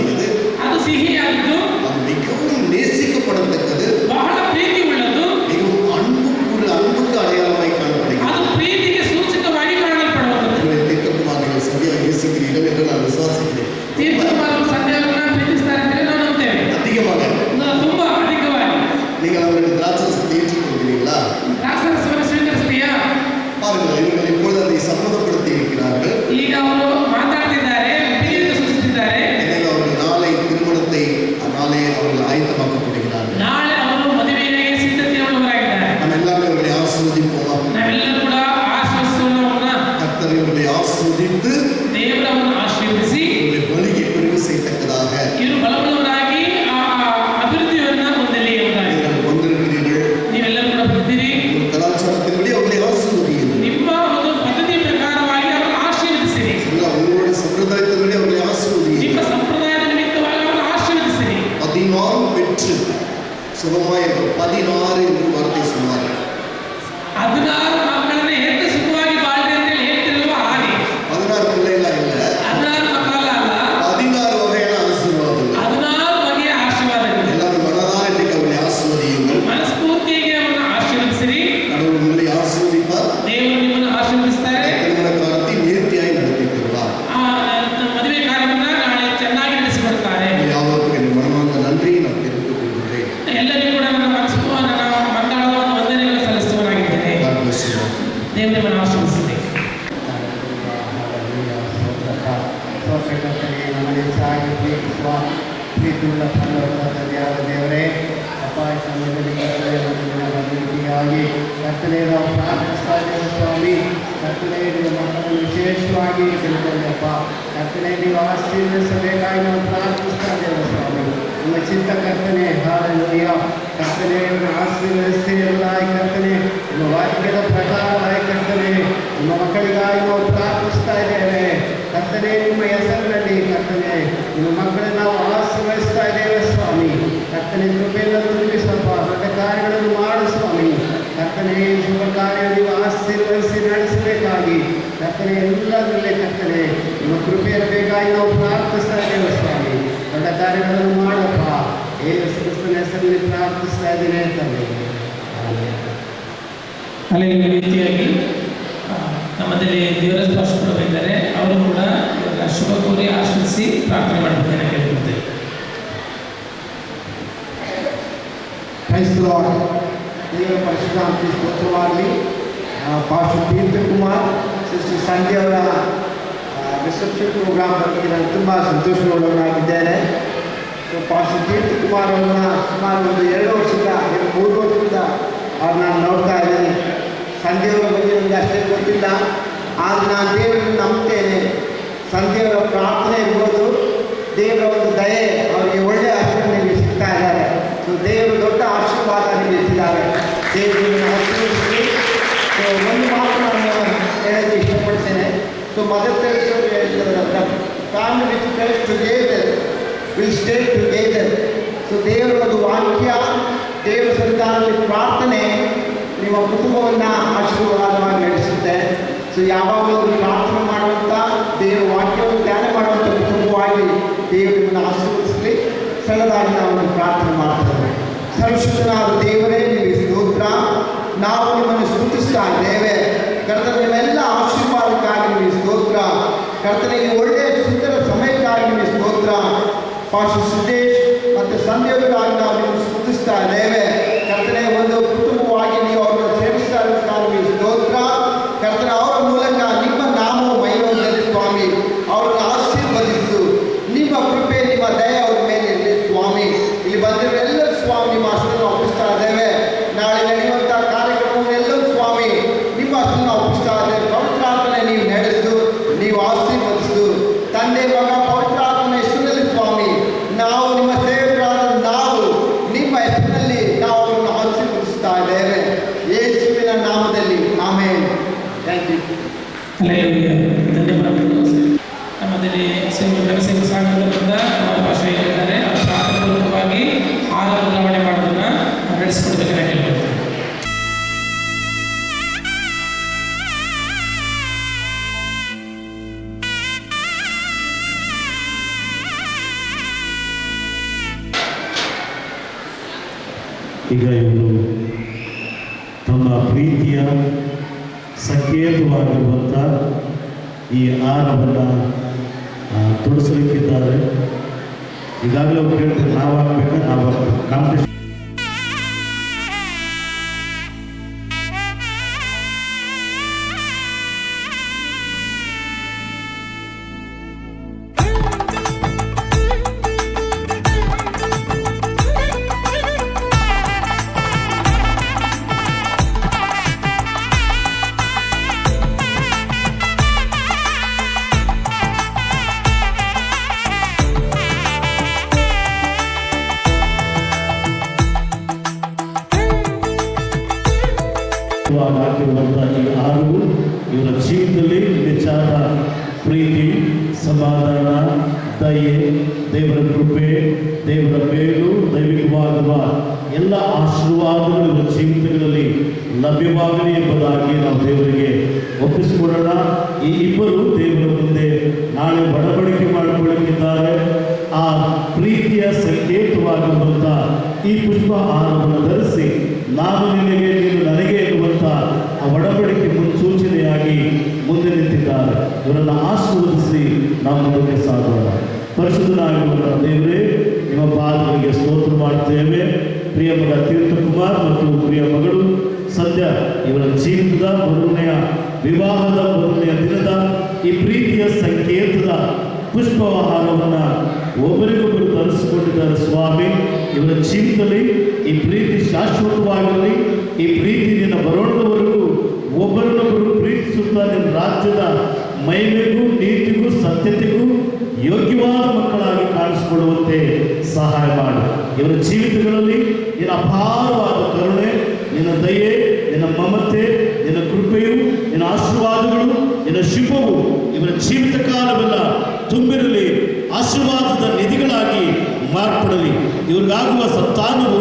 இனிமையானது, ಅದು ಸಿಹಿಯಾಗಿದ್ದು அது மிகவும் நேசிக்கப்படத்தக்கது, ಬಹಳ ಪ್ರೀತಿ ಉಳ್ಳದು, மிகவும் அன்புக்கு அடையாளமாய் காணப்படுகிறது. ಅದು ಪ್ರೀತಿಗೆ ಸೂಚಕವಾಗಿ ಕಾಣಲ್ಪಡುವುದು. உங்களை தீர்க்கமாக நீங்கள் சரியாக நேசிக்கிறீர்கள் என்று நான் விசுவாசிக்கிறேன். ತೀರ್ಥಕುಮಾರರು ಸಂಧ್ಯಾವನ್ನ ಪ್ರೀತಿಸ್ತಾರೆ ಅಂತ ನಾವು ನಂಬುತ್ತೇವೆ. அதிகமாக ತುಂಬಾ ಅಧಿಕವಾಗಿ. நீங்கள் அவருடைய திராட்சரசத்தை ஏற்றுக்கொள்கிறீர்களா? ದ್ರಾಕ್ಷಾರಸವನ್ನು ಸ್ವೀಕರಿಸ್ತೀಯಾ? பாருங்கள், இவர்கள் இப்பொழுது அதை சம்மதப்படுத்தி இருக்கிறார்கள். ಈಗ ಅವರು ಮಾತಾಡ್ತಿದ್ದಾರೆ, ಒಪ್ಪಿಗೆಯನ್ನು ಸೂಚಿಸಿದ್ದಾರೆ. எனவே அவர்கள் நாளை திருமணத்தை நாளே அவர்கள் ஆயத்தமாக்கப்படுகிறார்கள். ನಾಳೆ ಅವರು ಮದುವೆಗೆ ಸಿದ್ಧತೆಯುಳ್ಳವರಾಗಿದ್ದಾರೆ. நம்ம எல்லாரும் அவர்களை ஆசீர்வதிப்போமா? ನಾವೆಲ್ಲರೂ ಕೂಡ ಆಶೀರ್ವದಿಸೋಣ. கர்த்தர் இவர்களை ஆசீர்வதித்து ದೇವರನ್ನು ಆಶೀರ್ವದಿಸಿ இவருடைய பலியை பெருக செய்யத்தக்கதாக ಇವರು ಬಲವುಳ್ಳವರಾಗಿ ಆ ಅಭಿವೃದ್ಧಿಯನ್ನ ಹೊಂದಲಿ ಎಂಬುದಾಗಿ. நீங்கள் வந்திருக்கிறீர்கள். ನೀವೆಲ್ಲರೂ ಕೂಡ ಬರ್ತೀರಿ. உங்கள் கலாச்சாரத்தின்படி அவர்களை ஆசீர்வதியுங்கள். ನಿಮ್ಮ ಒಂದು ಪದ್ಧತಿ ಪ್ರಕಾರವಾಗಿ ಅವರನ್ನು ಆಶೀರ್ವದಿಸಿರಿ. உங்களுடைய சம்பிரதாயத்தின்படி அவர்களை ನಿಮ್ಮ ஆசீர்வதியுங்கள். ಸಂಪ್ರದಾಯದ ನಿಮಿತ್ತವಾಗಿ ಅವರನ್ನು ಆಶೀರ್ವದಿಸಿರಿ. 16 பெற்று சுகமாய் 16 என்று வார்த்தை சொன்னார்கள். 16 ಮಕ್ಕಳನ್ನ ಹೆತ್ತು ಸುಖವಾಗಿ ಬಾಳ್ರಿ ಅಂತ ಹೇಳ್ತಿರುವ ಹಾಗೆ 16 பிள்ளைகளா இல்ல, 16 ಮಕ್ಕಳಲ್ಲ, 16 வகையான ஆசீர்வாதங்கள். 16 ಬಗೆಯ ಆಶೀರ್ವಾದಗಳು. எல்லாரும் மனதார இன்னைக்கு அவர்களை ஆசீர்வதியுங்கள். ಮನಸ್ಫೂರ್ತಿಯಾಗಿ ಅವರನ್ನು ಆಶೀರ್ವದಿಸಿರಿ. கடவுள் உங்களை ஆசீர்வதிப்பார். ದೇವರು ನಿಮ್ಮನ್ನು ಆಶೀರ್ವದಿಸ್ತಾರೆ. திருமண காலத்தை நேர்த்தியாய் நடத்தி தருவார். ಆ ಮದುವೆ ಕಾರ್ಯವನ್ನ ನಾಳೆ ಚೆನ್ನಾಗಿ ನಡೆಸಿಕೊಡ್ತಾರೆ. யாவருக்கும் என் மனமார்ந்த நன்றி நான் தெரிவித்துக் கொள்கிறேன். ಎಲ್ಲರಿಗೂ ಕೂಡ ನನ್ನ ಮಂಗಳದ ವಂದನೆಗಳನ್ನು ಸಲ್ಲಿಸುವವನಾಗಿದ್ದೇನೆ. God bless you. ದೇವರು ನಿಮ್ಮನ್ನು ಆಶೀರ್ವದಿಸಲಿ. ಸ್ವರ್ಗಕರ್ತನಿಗೆ ನಮ್ಮ ಹೆಚ್ಚಾಗಿ ಪ್ರೀತಿಸುವ ಪ್ರೀತಿಯುಳ್ಳ ಪರಲೋಕದ ದೇವರೇ, ಅಪಾಯ ಸಮಯದಲ್ಲಿ ರೀತಿಯಾಗಿ ಕರ್ತನೆ ನಾವು ಪ್ರಾರ್ಥಿಸ್ತಾ ಇದ್ದೇವೆ ಸ್ವಾಮಿ. ಕರ್ತನೆ ನಿಮ್ಮ ಮಕ್ಕಳನ್ನು ವಿಶೇಷವಾಗಿ ತಿಳ್ಕೊಳ್ಳಪ್ಪ. ಕರ್ತನೆ ನೀವು ಆಶೀರ್ವದಿಸಬೇಕಾಗಿ ನಾವು ಪ್ರಾರ್ಥಿಸ್ತಾ ಇದ್ದೇವೆ ಸ್ವಾಮಿ. ನಿಮ್ಮ ಚಿತ್ತ ಕರ್ತನೆ ಹಾಲೆಲೂಯ. ಕರ್ತನೆ ಆಶೀರ್ವದಿಸ್ತೀರಲಾಗಿ ಕರ್ತನೆ ನಿಮ್ಮ ವಾಕ್ಯದ ಪ್ರಕಾರವಾಗಿ ಕರ್ತನೆ ನಿಮ್ಮ ಮಕ್ಕಳಿಗಾಗಿ ನಾವು ಪ್ರಾರ್ಥಿಸ್ತಾ ಇದ್ದೇವೆ. ಕರ್ತನೆ ನಿಮ್ಮ ಹೆಸರಿನಲ್ಲಿ ಕರ್ತನೆ ನಿಮ್ಮ ಮಕ್ಕಳನ್ನು ನಾವು ಆಶೀರ್ವದಿಸ್ತಾ ಇದ್ದೇವೆ ಸ್ವಾಮಿ. ಕರ್ತನೆ ಕೃಪೆಯನ್ನು ತುಂಬಿಸಪ್ಪ, ದೊಡ್ಡ ಕಾರ್ಯಗಳನ್ನು ಮಾಡು ಸ್ವಾಮಿ. ಕರ್ತನೆ ಶುಭ ಕಾರ್ಯ ನೀವು ಆಶೀರ್ವದಿಸಿ ನಡೆಸಬೇಕಾಗಿ ಕರ್ತನೆ ಎಲ್ಲದರಲ್ಲೇ ಕರ್ತನೆ ನಿಮ್ಮ ಕೃಪೆ ಇರಬೇಕಾಗಿ ನಾವು ಪ್ರಾರ್ಥಿಸ್ತಾ ಇದ್ದೇವೆ ಸ್ವಾಮಿ. ದೊಡ್ಡ ಕಾರ್ಯಗಳನ್ನು ಮಾಡಪ್ಪ. ಯೇಸು ಕ್ರಿಸ್ತನ ಹೆಸರಿನಲ್ಲಿ ಪ್ರಾರ್ಥಿಸ್ತಾ ಇದ್ದೇನೆ ತಂದೆ. ಅಲ್ಲಿಗೆ ರೀತಿಯಾಗಿ ನಮ್ಮದಲ್ಲಿ ದೇವರ ಸ್ಪರ್ಶಪಡಬೇಕಾದರೆ ಅವರು ಕೂಡ ಇವಾಗ ಶುಭ ಕೋರಿ ಆಶೀರ್ವಿಸಿ ಪ್ರಾರ್ಥನೆ ಮಾಡಬೇಕಂತ ಕೇಳ್ಕೊಳ್ತೇವೆ. ಕ್ರೈಸ್ತರ ದೇವರ ಪರಿಶುದ್ಧಾಂತಿ ಸ್ತೋತ್ರವಾಗಲಿ. ಪಾಸ್ಟರ್ ತೀರ್ಥಕುಮಾರ್, ಸಿಸ್ಟರ್ ಸಂಧ್ಯಾ ಅವರ ರಿಸೆಪ್ಷನ್ ಪ್ರೋಗ್ರಾಮ್ ಬಗ್ಗೆ ನಾನು ತುಂಬ ಸಂತೋಷಗೊಳ್ಳೋನಾಗಿದ್ದೇನೆ. ಸೊ ಪಾಸ್ಟರ್ ತೀರ್ಥಕುಮಾರ್ ಅವರನ್ನ ಸುಮಾರು ಒಂದು 2 ವರ್ಷದಿಂದ 3 ವರ್ಷದಿಂದ ಅವ್ರು ನಾನು ನೋಡ್ತಾ ಇದ್ದೇನೆ. ಸಂಧ್ಯೆಯವರ ಬಗ್ಗೆ ನನಗೆ ಅಷ್ಟೇ ಗೊತ್ತಿಲ್ಲ, ಆದರೆ ನಾನು ದೇವರನ್ನು ನಂಬ್ತೇನೆ. ಸಂಧ್ಯೆಯವರ ಪ್ರಾರ್ಥನೆ ಇರ್ಬೋದು, ದೇವರ ಒಂದು ದಯೆ ಅವರಿಗೆ ಒಳ್ಳೆಯ ಆಶೀರ್ವಾದ ಸಿಗ್ತಾ ಇದ್ದಾರೆ. ಸೊ ದೇವರು ದೊಡ್ಡ ಆಶೀರ್ವಾದ ನೀಡಿದ್ದಾರೆ. ದೇವರನ್ನು ಆಶೀರ್ವದಿಸಿ. ಸೊ ಒಂದು ಮಾತು ನಾನು ಹೇಳೋಕ್ಕೆ ಇಷ್ಟಪಡ್ತೇನೆ. ಸೊ ಮದರ್ ತೆರೇಸಾ ಹೇಳ್ತಾರೆ, family which prays together will stay together. So ದೇವರ ಒಂದು ವಾಕ್ಯ, ದೇವರ ಸಂತಾನದಲ್ಲಿ ಪ್ರಾರ್ಥನೆ ನಿಮ್ಮ ಕುಟುಂಬವನ್ನು ಆಶೀರ್ವಾದವಾಗಿ ನಡೆಸುತ್ತೆ. ಸೊ ಯಾವಾಗಲೂ ಪ್ರಾರ್ಥನೆ ಮಾಡುವಂಥ, ದೇವರ ವಾಕ್ಯವನ್ನು ಧ್ಯಾನ ಮಾಡುವಂಥ ಕುಟುಂಬವಾಗಿ ದೇವರು ನಿಮ್ಮನ್ನು ಆಶೀರ್ವದಿಸಲಿ. ಸರಳವಾಗಿ ನಾವು ಪ್ರಾರ್ಥನೆ ಮಾಡ್ತೇವೆ. ಸರ್ವಶಕ್ತನಾದ ದೇವರೇ, ನಿಮಗೆ ಸ್ತೋತ್ರ. ನಾವು ನಿಮ್ಮನ್ನು ಸ್ತುತಿಸ್ತಾ ಇದ್ದೇವೆ ಕರ್ತನೆ. ನಿಮ್ಮೆಲ್ಲ ಆಶೀರ್ವಾದಕ್ಕಾಗಿ ನಿಮಗೆ ಸ್ತೋತ್ರ ಕರ್ತನೆ. ಈ ಒಳ್ಳೆಯ ಸುಂದರ ಸಮಯಕ್ಕಾಗಿ ನಿಮಗೆ ಸ್ತೋತ್ರ. ಪಾಸ್ಟರ್ ಸಿದ್ದೇಶ್ ಮತ್ತು ಸಂಧ್ಯೆಯವರಿಗಾಗಿ ನಾವು ನಿಮ್ಮನ್ನು ಸ್ತುತಿಸ್ತಾ ಇದ್ದೇವೆ ಕರ್ತನೆ. ಒಂದು ಕುಟುಂಬವಾಗಿ ನೀವು ಅವರನ್ನು ಸೇವಿಸ್ತಾ ಇರೋದಕ್ಕಾಗಿ ನಿಮಗೆ ಸ್ತೋತ್ರ ಕರ್ತನೆ. ಅವರ ಮೂಲಕ ನಿಮ್ಮ ನಾಮವು ಮಹಿಮೆಯಲ್ಲಿ ಸ್ವಾಮಿ ಅವರನ್ನು ಆಶೀರ್ವದಿಸು. ನಿಮ್ಮ ಕೃಪೆ, ನಿಮ್ಮ ದಯ ಅವರ ಮೇಲೆ ಇರಲಿ ಸ್ವಾಮಿ. ಇಲ್ಲಿ ಬಂದಿರೋ ಎಲ್ಲರೂ ಸ್ವಾಮಿ ನಿಮ್ಮ ಹಸ್ತವನ್ನು ಒಪ್ಪಿಸ್ತಾ ಇದ್ದೇವೆ. ನಾಳೆ ನಡೆಯುವಂಥ ಕಾರ್ಯಕ್ರಮವನ್ನೆಲ್ಲವೂ ಸ್ವಾಮಿ ನಿಮ್ಮ ಹಸ್ತವನ್ನು ಒಪ್ಪಿಸ್ತಾ ಇದ್ದೇವೆ. ಪವಿತ್ರಾತ್ಮನೆ ನೀವು ನಡೆಸು, ನೀವು ಆಶೀರ್ವದಿಸು. ತಂದೆ, ಮಗ, ಪವಿತ್ರಾತ್ಮನ ಹೆಸರಿನಲ್ಲಿ ಸ್ವಾಮಿ ನಾವು ನಿಮ್ಮ ಸೇವಕರಾದ ನಾವು ನಿಮ್ಮ ಹೆಸರಿನಲ್ಲಿ ನಾವು ಅವರನ್ನು ಆಶೀರ್ವದಿಸ್ತಾ ಇದ್ದೇವೆ. ಈಗ ಇವರು ತಮ್ಮ ಪ್ರೀತಿಯ ಸಂಕೇತವಾಗಿರುವಂಥ ಈ ಹಾರವನ್ನು ತೊಡಸಲಿಕ್ಕಿದ್ದಾರೆ. ಈಗಾಗಲೇ ಅವ್ರು ಕೇಳ್ತಾರೆ, ನಾವು ಹಾಕ್ಬೇಕಾ, ನಾವು ಹಾಕ್ಬೇಕು, ಕಾಂಪಿಟೇಷನ್. ಹಾಕಿರುವಂಥ ಈ ಹಾರು ಇವರ ಜೀವನದಲ್ಲಿ ಹೆಚ್ಚಾದ ಪ್ರೀತಿ, ಸಮಾಧಾನ, ದಯೆ, ದೇವರ ಕೃಪೆ, ದೇವರ ಮೇಲು ದೈವಿಕವಾಗಿರುವ ಎಲ್ಲ ಆಶೀರ್ವಾದಗಳು ಇವರ ಜೀವಿತಗಳಲ್ಲಿ ಲಭ್ಯವಾಗಲಿ ಎಂಬುದಾಗಿ ನಾವು ದೇವರಿಗೆ ಒಪ್ಪಿಸಿಕೊಡೋಣ. ಈ ಇಬ್ಬರು ದೇವರ ಮುಂದೆ ನಾಳೆ ಒಡಂಬಡಿಕೆ ಮಾಡಿಕೊಳ್ಳುತ್ತಿದ್ದಾರೆ. ಆ ಪ್ರೀತಿಯ ಸಂಕೇತವಾಗಿರುವಂಥ ಈ ಪುಷ್ಪ ಹಾರವನ್ನು ಧರಿಸಿ ನಾನು ನಿನಗೆ, ನೀನು ನನಗೆ ಎನ್ನುವಂಥ ಆ ಒಡಂಬಡಿಕೆ ಮುನ್ಸೂಚನೆಯಾಗಿ ಮುಂದೆ ನಿಂತಿದ್ದಾರೆ. ಇವರನ್ನು ಆಶೀರ್ವದಿಸಿ ನಾವು ಮುಂದಕ್ಕೆ ಸಾಗೋಣ. ಪರಿಶುದ್ಧನಾಗಿರುವಂಥ ದೇವರೇ, ನಿಮ್ಮ ಪಾದಗಳಿಗೆ ಸ್ತೋತ್ರ ಮಾಡುತ್ತೇವೆ. ಪ್ರಿಯ ಮಗ ತೀರ್ಥಕುಮಾರ್ ಮತ್ತು ಪ್ರಿಯ ಮಗಳು ಸದ್ಯ ಇವರ ಜೀವಿತದ ಮೊದಲನೆಯ ವಿವಾಹದ ಮೊದಲನೆಯ ದಿನದ ಈ ಪ್ರೀತಿಯ ಸಂಕೇತದ ಪುಷ್ಪಹಾರವನ್ನು ಒಬ್ಬರಿಗೊಬ್ಬರು ತರಿಸಿಕೊಂಡಿದ್ದಾರೆ. ಸ್ವಾಮಿ, ಇವರ ಜೀವಿತದಲ್ಲಿ ಈ ಪ್ರೀತಿ ಶಾಶ್ವತವಾಗಿರಲಿ. ಈ ಪ್ರೀತಿ ನಿನ್ನ ಬರೋಣದವರೆಗೂ ಒಬ್ಬರನ್ನೊಬ್ಬರು ಪ್ರೀತಿಸುತ್ತಾ ನಿಮ್ಮ ರಾಜ್ಯದ ಮಹಿಮೆಗೂ, ನೀತಿಗೂ, ಸತ್ಯತೆಗೂ ಯೋಗ್ಯವಾದ ಮಕ್ಕಳಾಗಿ ಕಾಣಿಸಿಕೊಳ್ಳುವಂತೆ ಸಹಾಯ ಮಾಡು. ಇವರ ಜೀವಿತಗಳಲ್ಲಿ ನಿನ್ನ ಅಪಾರವಾದ ಕರುಣೆ, ನಿನ್ನ ದಯೆ, ನಿನ್ನ ಮಮತೆ, ನಿನ್ನ ಕೃಪೆಯು, ನಿನ್ನ ಆಶೀರ್ವಾದಗಳು, ನಿನ್ನ ಶುಭವು ಇವರ ಜೀವಿತ ಕಾಲವೆಲ್ಲ ತುಂಬಿರಲಿ. ಆಶೀರ್ವಾದದ ನಿಧಿಗಳಾಗಿ ಮಾರ್ಪಡಲಿ. ಇವ್ರಿಗಾಗುವ ಸಂತಾನವು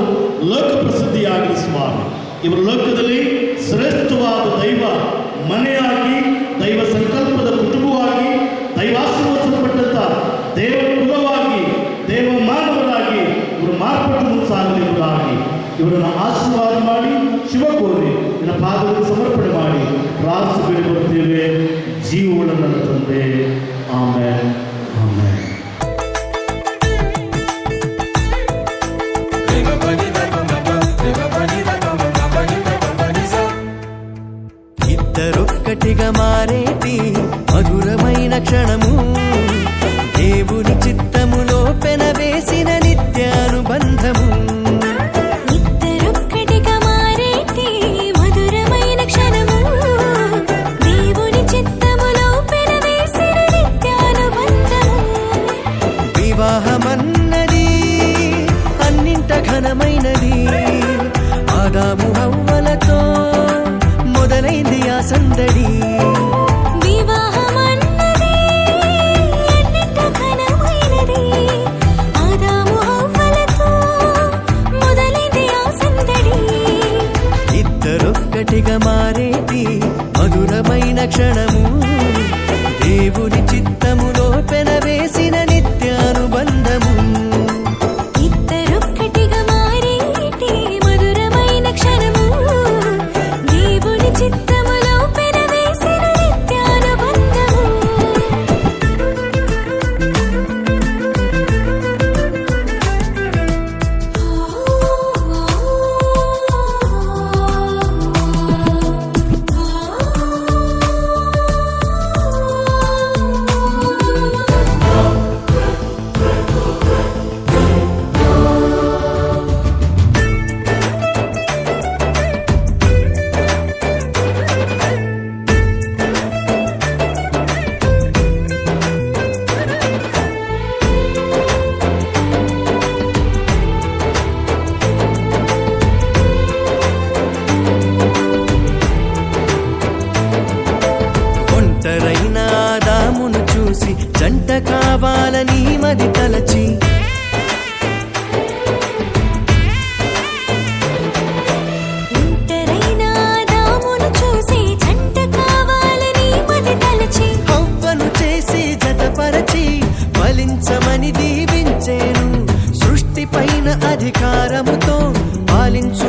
ಲೋಕ ಪ್ರಸಿದ್ಧಿಯಾಗಲಿ. ಸ್ವಾಮಿ, ಇವರ ಲೋಕದಲ್ಲಿ ಶ್ರೇಷ್ಠವಾದ ದೈವ ಮನೆಯಾಗಿ, ದೈವ ಸಂಕಲ್ಪದ ಕುಟುಂಬವಾಗಿ, ದೈವಾಶೀರ್ವದಿಸಲ್ಪಟ್ಟಂಥ ದೇವ ಕುಲವಾಗಿ, ದೇವ ಮಾನವರಾಗಿ ಇವರು ಮಾರ್ಪಟ್ಟು ಸಾಗಲಿರುವುದಾಗಿ ಇವರನ್ನು ಆಶೀರ್ವಾದ ಮಾಡಿ ಶುಭ ಕೋರಿ ನಿನ್ನ ಪಾದವನ್ನು ಸಮರ್ಪಣೆ ಮಾಡಿ ಪ್ರಾರ್ಥನೆ ಬರುತ್ತೇವೆ. ಜೀವವುಳ್ಳ ನನ್ನ ತಂದೆ, ಆಮೇಲೆ ಆಮೇಲೆ. ఇద్దరొక్కటిగా మారేటి మధురమైన క్షణము, దేవుని చిత్తములో పెనవేసిన నిత్యానుబంధము. ఇద్దరొక్కటిగా మారేటి మధురమైన క్షణము, దేవుని చిత్తములో పెనవేసిన నిత్యానుబంధము. వివాహమన్నది అన్నింట ఘనమైనది, ఆదాము హవ్వలతో మొదలైంది ఆ సందడి. వివాహమన్నది అన్నింట ఘనమైనది, ఆదాము హవ్వలతో మొదలైంది ఆ సందడి. ఇద్దరొక్కటిగా మారేటి మధురమైన క్షణము, దేవుని చిత్తములో పెనవేసిన నిత్యానుబంధము. ఇద్దరొక్కటిగా మారేటి మధురమైన క్షణము, దేవుని చిత్తములో పెనవేసిన నిత్యానుబంధము. ఒంటరైన ఆదామును చూసి జంట కావాలని మది తలచి, ఒంటరైన ఆదామును చూసి జంట కావాలని మది తలచి, హవ్వను చేసి జతపరచి ఫలించమని దీవించేను. సృష్టి పైన అధికారముతో పాలించు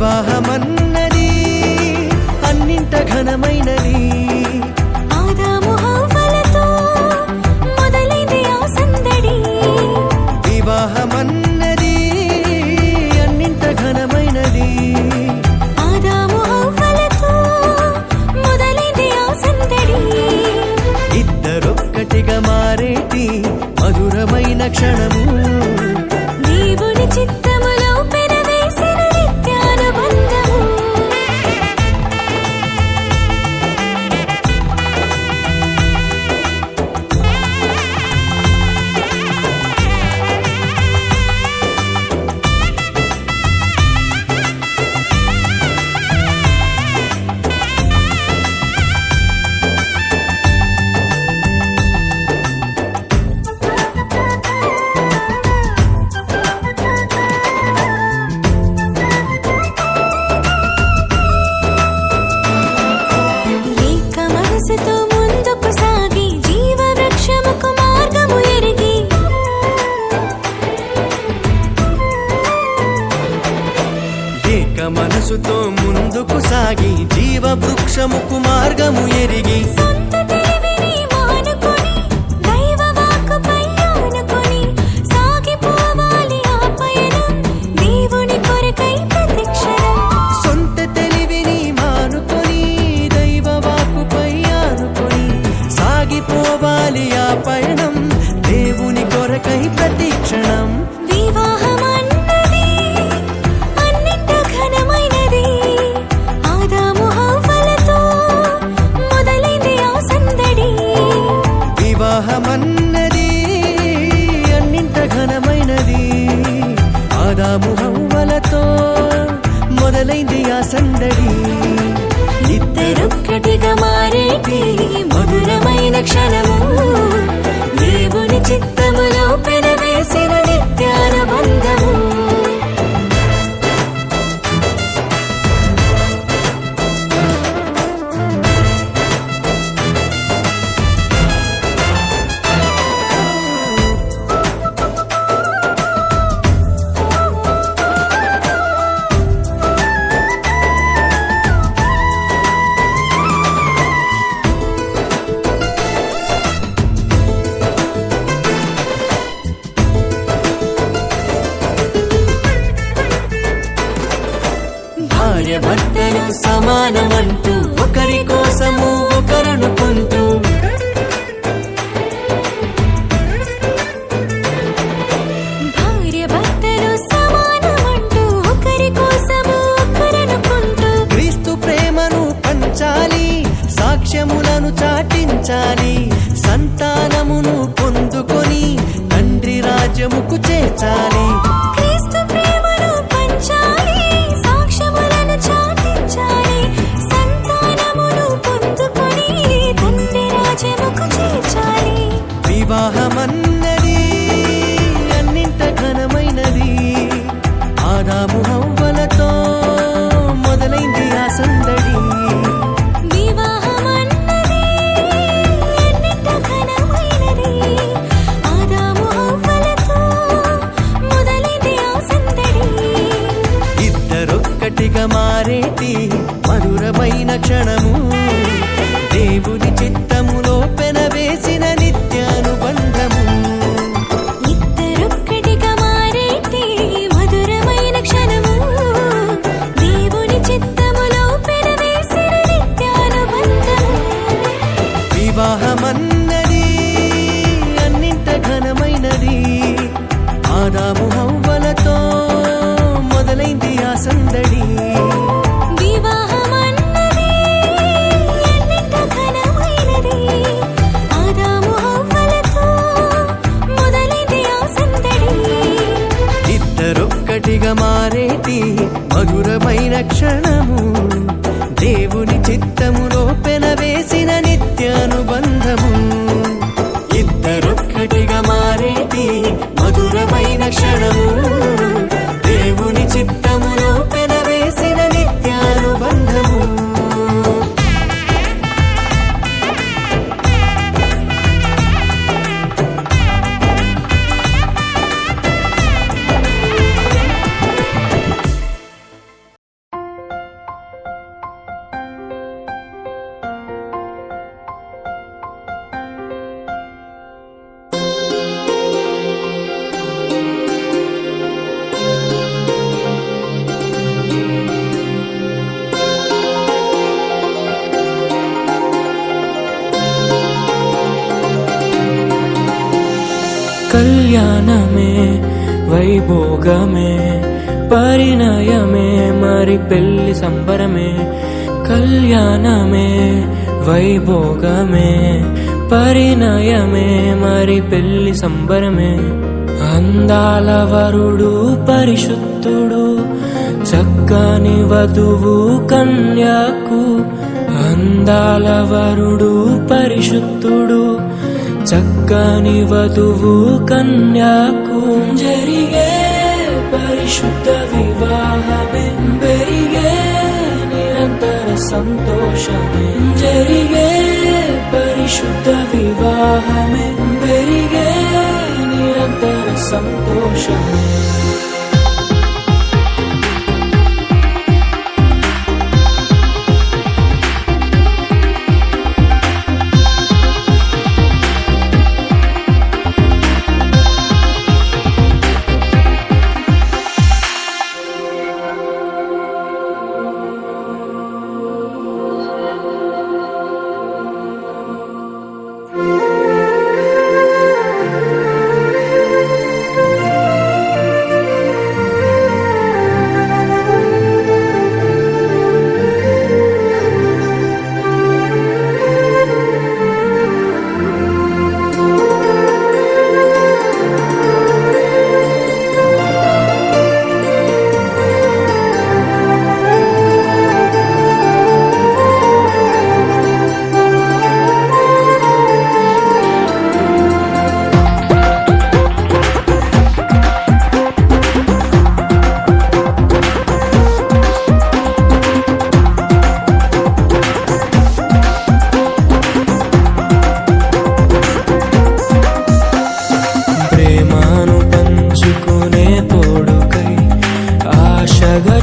వివాహమన్నది అన్నింట ఘనమైనది. ఆదాము హవ్వలతో మొదలైంది ఆ సందడి. వివాహమన్నది అన్నింట ఘనమైనది. ఆదాము హవ్వలతో మొదలైంది ఆ సందడి. ఇద్దరొక్కటిగా మారేటి మధురమైన క్షణము. దేవుని చిత్తములో పెనవేసిన నిత్యానుబంధము. ఏక మనసుతో ముందుకు సాగి జీవ వృక్షముకు మార్గము ఎరిగి. ఏక మనసుతో ముందుకు సాగి జీవ వృక్షముకు మార్గము ఎరిగి. సొంత తెలివిని మానుకొని దైవ వాక్కుపై ఆనుకొని సాగిపోవాలి ఆ పయనం దేవుని కొరకై ప్రతిక్షణం. సొంత తెలివిని మానుకొని దైవ వాక్కుపై ఆనుకొని సాగిపోవాలి ఆ పయనం దేవుని కొరకై ప్రతిక్షణం. వివాహమన్నది అన్నింట ఘనమైనది. ఆదాము హవ్వలతో మొదలైంది ఆ సందడి. వివాహమన్నది అన్నింట ఘనమైనది. ఆదాము హవ్వలతో మొదలైంది ఆ సందడి. ఇద్దరొక్కటిగా మారేటి మధురమైన క్షణము. దేవుని చిత్తములో పెనవేసిన నిత్యానుబంధము. భార్య భర్తలు సమానమంటూ ఒకరి కోసము ఒకరనుకుంటూ. భార్య భర్తలు సమానమంటూ ఒకరి కోసము ఒకరనుకుంటూ. క్రీస్తు ప్రేమను పంచాలి, సాక్ష్యములను చాటించాలి, సంతానమును పొందుకొని తండ్రి రాజ్యముకు చేర్చాలి. క్రీస్తు ప్రేమను పంచాలి, సాక్ష్యములను చాటించాలి, సంతానమును పొందుకొని తండ్రి రాజ్యముకు చేర్చాలి. వివాహమన్నది అన్నింట ఘనమైనది. ఆదాము హవ్వలతో మొదలైంది ఆ సందడి. వివాహమన్నది అన్నింట ఘనమైనది. ఆదాము హవ్వలతో మొదలైంది ఆ సందడి. ఇద్దరొక్కటిగా మారేటి మధురమైన క్షణము. దేవుని చిత్తములో పెనవేసిన నిత్యానుబంధము. ఇద్దరొక్కటిగా మారేటి మధురమైన క్షణము. దేవుని చిత్తములో పెనవేసిన నిత్యానుబంధము. వివాహమన్నది అన్నింట ఘనమైనది. ఆదాము హవ్వలతో మొదలైంది ఆ సందడి. వివాహమన్నది అన్నింట ఘనమైనది. ఆదాము హవ్వలతో మొదలైంది ఆ సందడి. ఇద్దరొక్కటిగా మారేటి మధురమైన క్షణము. దేవుని చిత్తములో పెనవేసిన నిత్యానుబంధము. ఇద్దరొక్కటిగా మారేటి మధురమైన క్షణము. దేవుని చిత్తములో పెనవేసిన నిత్యానుబంధము. కళ్యాణమే వైభోగమే పరిణయమే మరి పెళ్లి సంబరమే కళ్యాణమే వైభోగమే పరిణయమే మరి పెళ్లి సంబరమే అందాల వరుడు పరిశుద్ధుడు చక్కని వధువు కన్యాకు అందాల వరుడు పరిశుద్ధుడు చక్కని వధువు కన్యాకు జరిగే పరిశుద్ధ వివాహమే పెరిగే నిరంతర సంతోషమే జరిగే పరిశుద్ధ వివాహమే పెరిగే నిరంతర సంతోషమే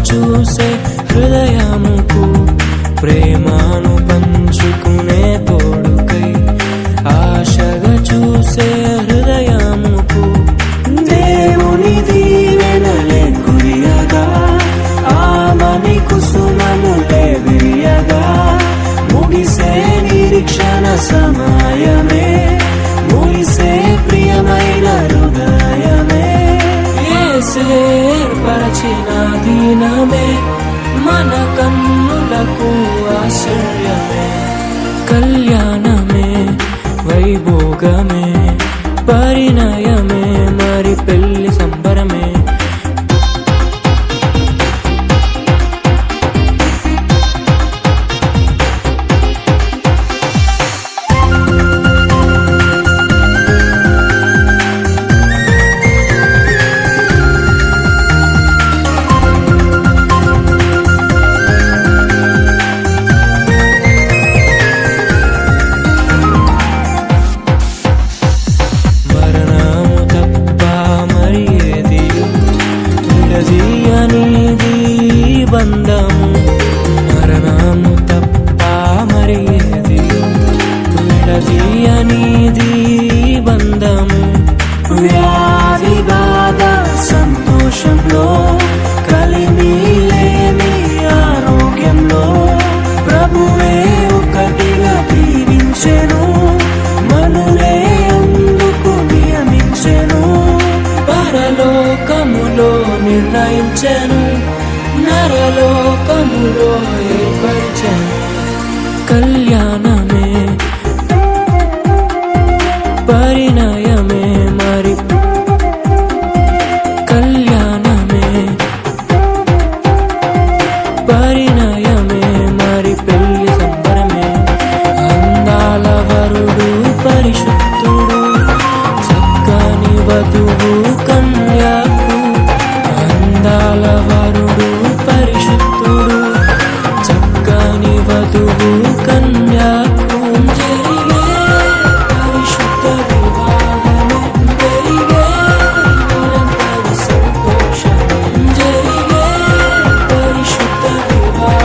చూసే హృదయముకు ప్రేమను పంచుకునే తోడుకై ఆశగా చూసే హృదయముకు దేవుని దీవెనలే కురియగా ఆమని కుసుమములే విరియగా ముగిసే నిరీక్షణ సమయమే ముగిసే ప్రియమైన హృదయమే ఏర్పరచిన దీనమే మన కన్నులకు ఆశ్చర్యమే కళ్యాణమే వైభోగమే పరిణయమే మరి పెళ్లి సంబరమే బంధము మరణము తప్ప మరి ఏది విడదీయనిది బంధము వ్యాధి బాధ సంతోషంలో కలిమి లేని ఆరోగ్యంలో ప్రభువే ఒకటిగా దీవించెను మనులే అందుకు నియమించెను పరలోకములో నిర్ణయించెను నరలోకములో ఏర్పరిచెను కళ్యాణమే పరిణయమే మరి కళ్యాణమే పరిణయమే మరి పెళ్లి సంబరమే అందాల వరుడు పరిశుద్ధుడు చక్కని వధువు కన్యాకు అందాల వరుడు పరిశుద్ధుడు చక్కని వధువు కన్యాకు జరిగే పరిశుద్ధ వివాహమే జరిగే నిరంతర సంతోషమే జరిగే పరిశుద్ధ వివాహమే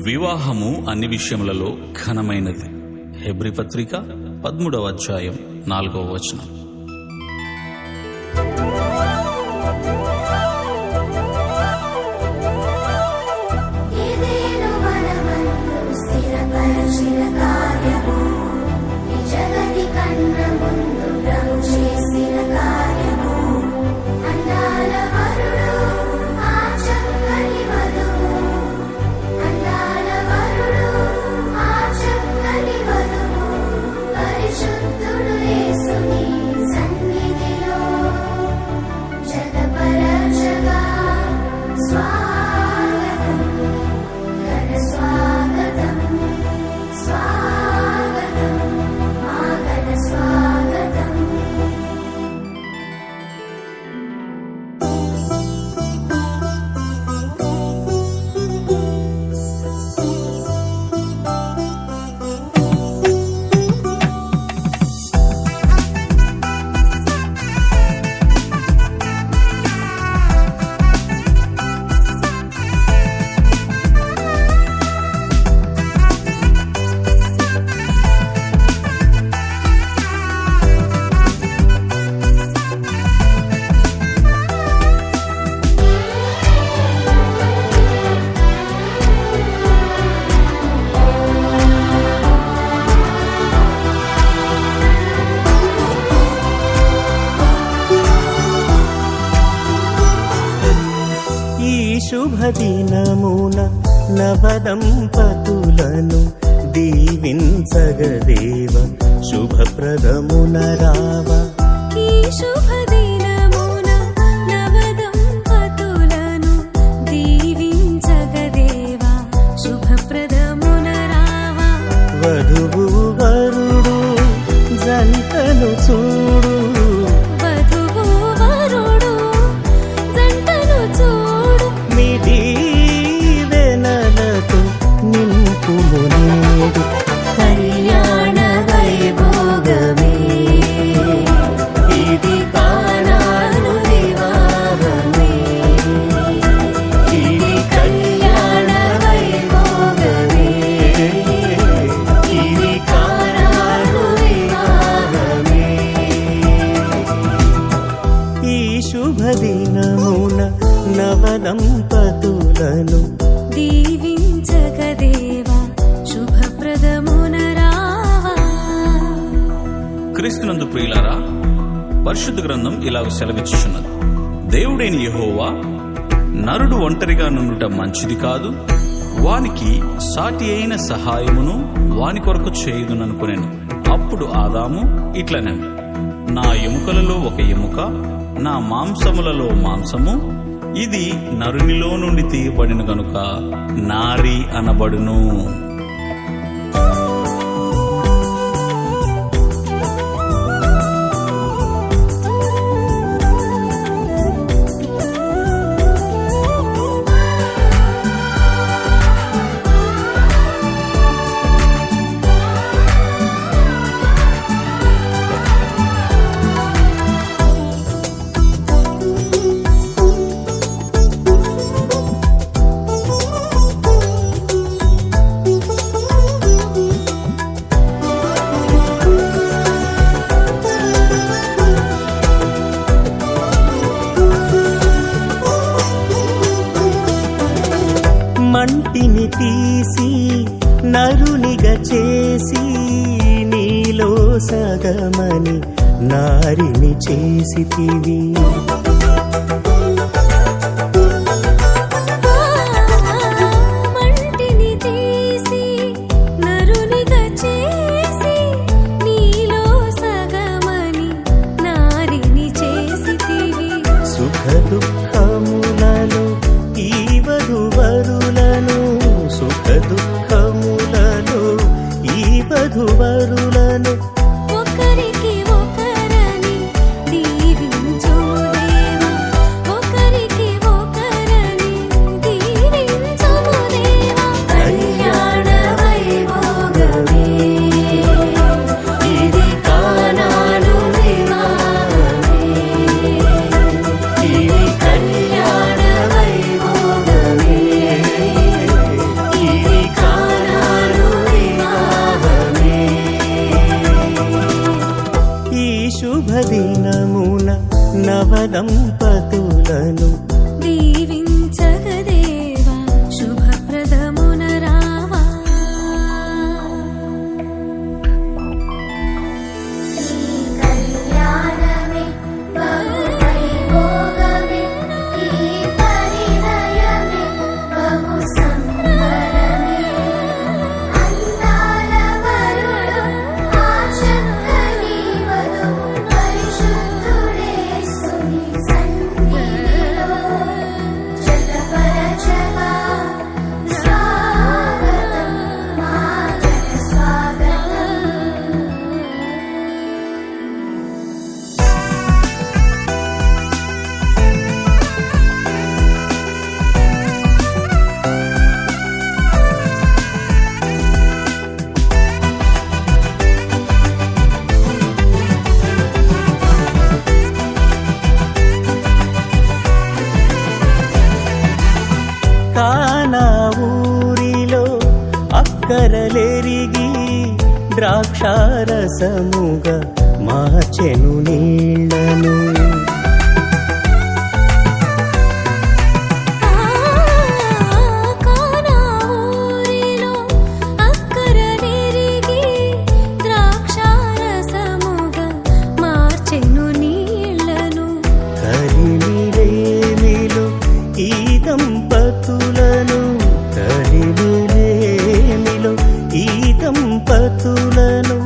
వివాహము అన్ని విషయములలో ఘనమైనది. హెబ్రీ పత్రిక 13వ అధ్యాయం 4వ వచనం. శుభదినమున నవదంపతులను దీవించగదేవ శుభప్రదమున రావా. ఈ శుభదినమున నవదంపతులను దీవించగదేవ శుభప్రదమున రావా. వధువు వరుడు జంటను చూడు, వధువు వరుడు జంటను చూడు, దీవెనలతో నింపుము నేడు కళ్యాణ వైభోగమే. ఇది కానాను వివాహమే, ఇది కళ్యాణ వైభోగమే, ఇది కానాను వివాహమే. ఈ శుభదినమున నవదంపతులను దీవించగదేవా శుభప్రదమున రావా. క్రీస్తునందు ప్రియులారా, పరిశుద్ధ గ్రంథం ఇలాగ సెలవిచ్చుచున్నది. దేవుడైన యెహోవా నరుడు ఒంటరిగా నుండుట మంచిది కాదు, వానికి సాటి అయిన సహాయమును వాని కొరకు చేయుదుననుకొనెను. అప్పుడు ఆదాము ఇట్లనెను, నా ఎముకలలో ఒక ఎముక, నా మాంసములలో మాంసము, ఇది నరునిలో నుండి తీయబడిన గనుక నారి అనబడును. మంటిని తీసి నరునిగా చేసి నీలో సగమని నారిని చేసితివి. మంటిని తీసి నరునిగా చేసి నీలో సగమని నారిని చేసితివి. సుఖ దుఃఖములలో ఈ వధువరులను, సుఖ దుఃఖములలో ఈ వధువరులను ఒకరికి ఒకరని దీవించుము దేవా, ఒకరికి ఒకరని దీవించుము దేవా. కళ్యాణ వైభోగమే, ఇది కానాను వివాహమే, ఇది పతులను దీవించగదేవా శుభప్రదమున రావా. కళ్యాణమే బహువైభోగమే ఈ పరిణయమే బహు సంబరమే. అందాల వరుడు ఆ చక్కని వధువు పరిశుద్ధుడేసుని సన్నిధిలో జతపరచగా స్వాగతం మా జన స్వాగతం. కానా ఊరిలో అక్కరలెరిగి ద్రాక్షారసముగా మార్చెను నీళ్లను. కానా ఊరిలో అక్కరలెరిగి ద్రాక్షారసముగా మార్చెను నీళ్లను. కలిమిలేమిలో ఈ దంపతులను కలిమిలేమిలో ఈ దంపతులను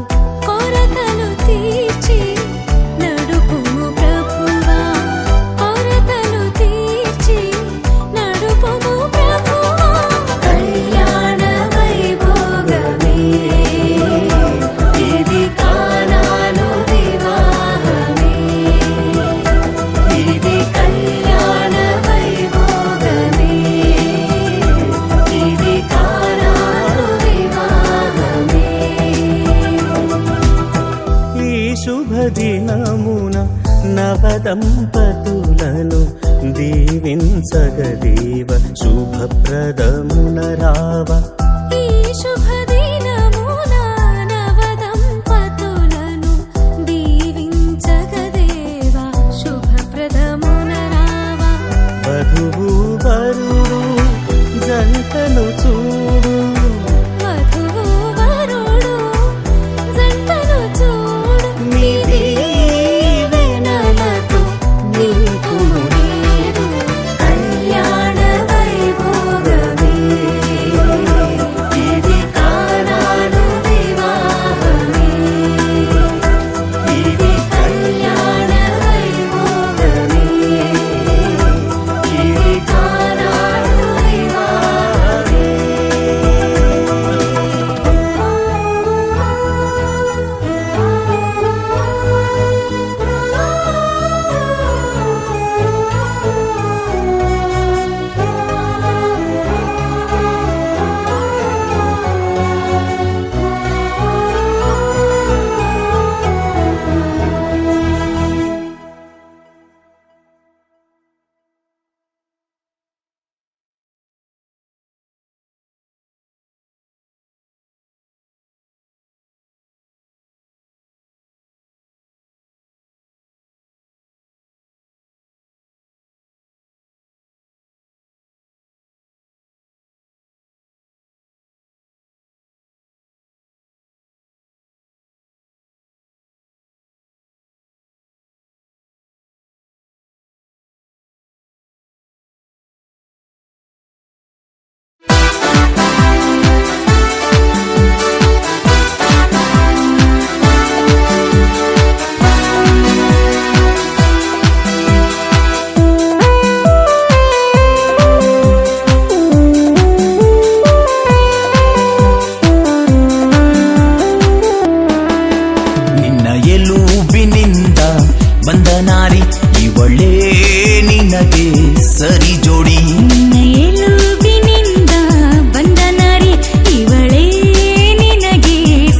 కొరతలు తీర్చి నడుపుము ప్రభువా. కొరతలు తీర్చి నడుపుము ప్రభువా. కళ్యాణ వైభోగమే ఇది కానాను వివాహమే. ఇది కళ్యాణ వైభోగమే ఇది కానాను వివాహమే. ఈ శుభదినమున నవదంపతులను దీవించగదేవ శుభప్రదమున రావ. ఈ శుభదినమున నవదంపతులను దీవించగదేవా శుభప్రదమున రావా. వధువు వరుడు జంటను చూడు వధువు వరుడు జంటను చూడు. నీ దీవెనలతో నింపుము నేడు కళ్యాణ వైభోగమే ఇది కానాను వివాహమే. ఇది కళ్యాణ వైభోగమే ఇది కానాను వివాహమే. ನಿನ್ನ ಎಲುಬಿನಿಂದ ಬಂದ ನಾರಿ ಇವಳೇ ನಿನಗೆ ಸರಿ ಜೋಡಿ. ಎಲುಬಿನಿಂದ ಬಂದ ನಾರಿ ಇವಳೇ ನಿನಗೆ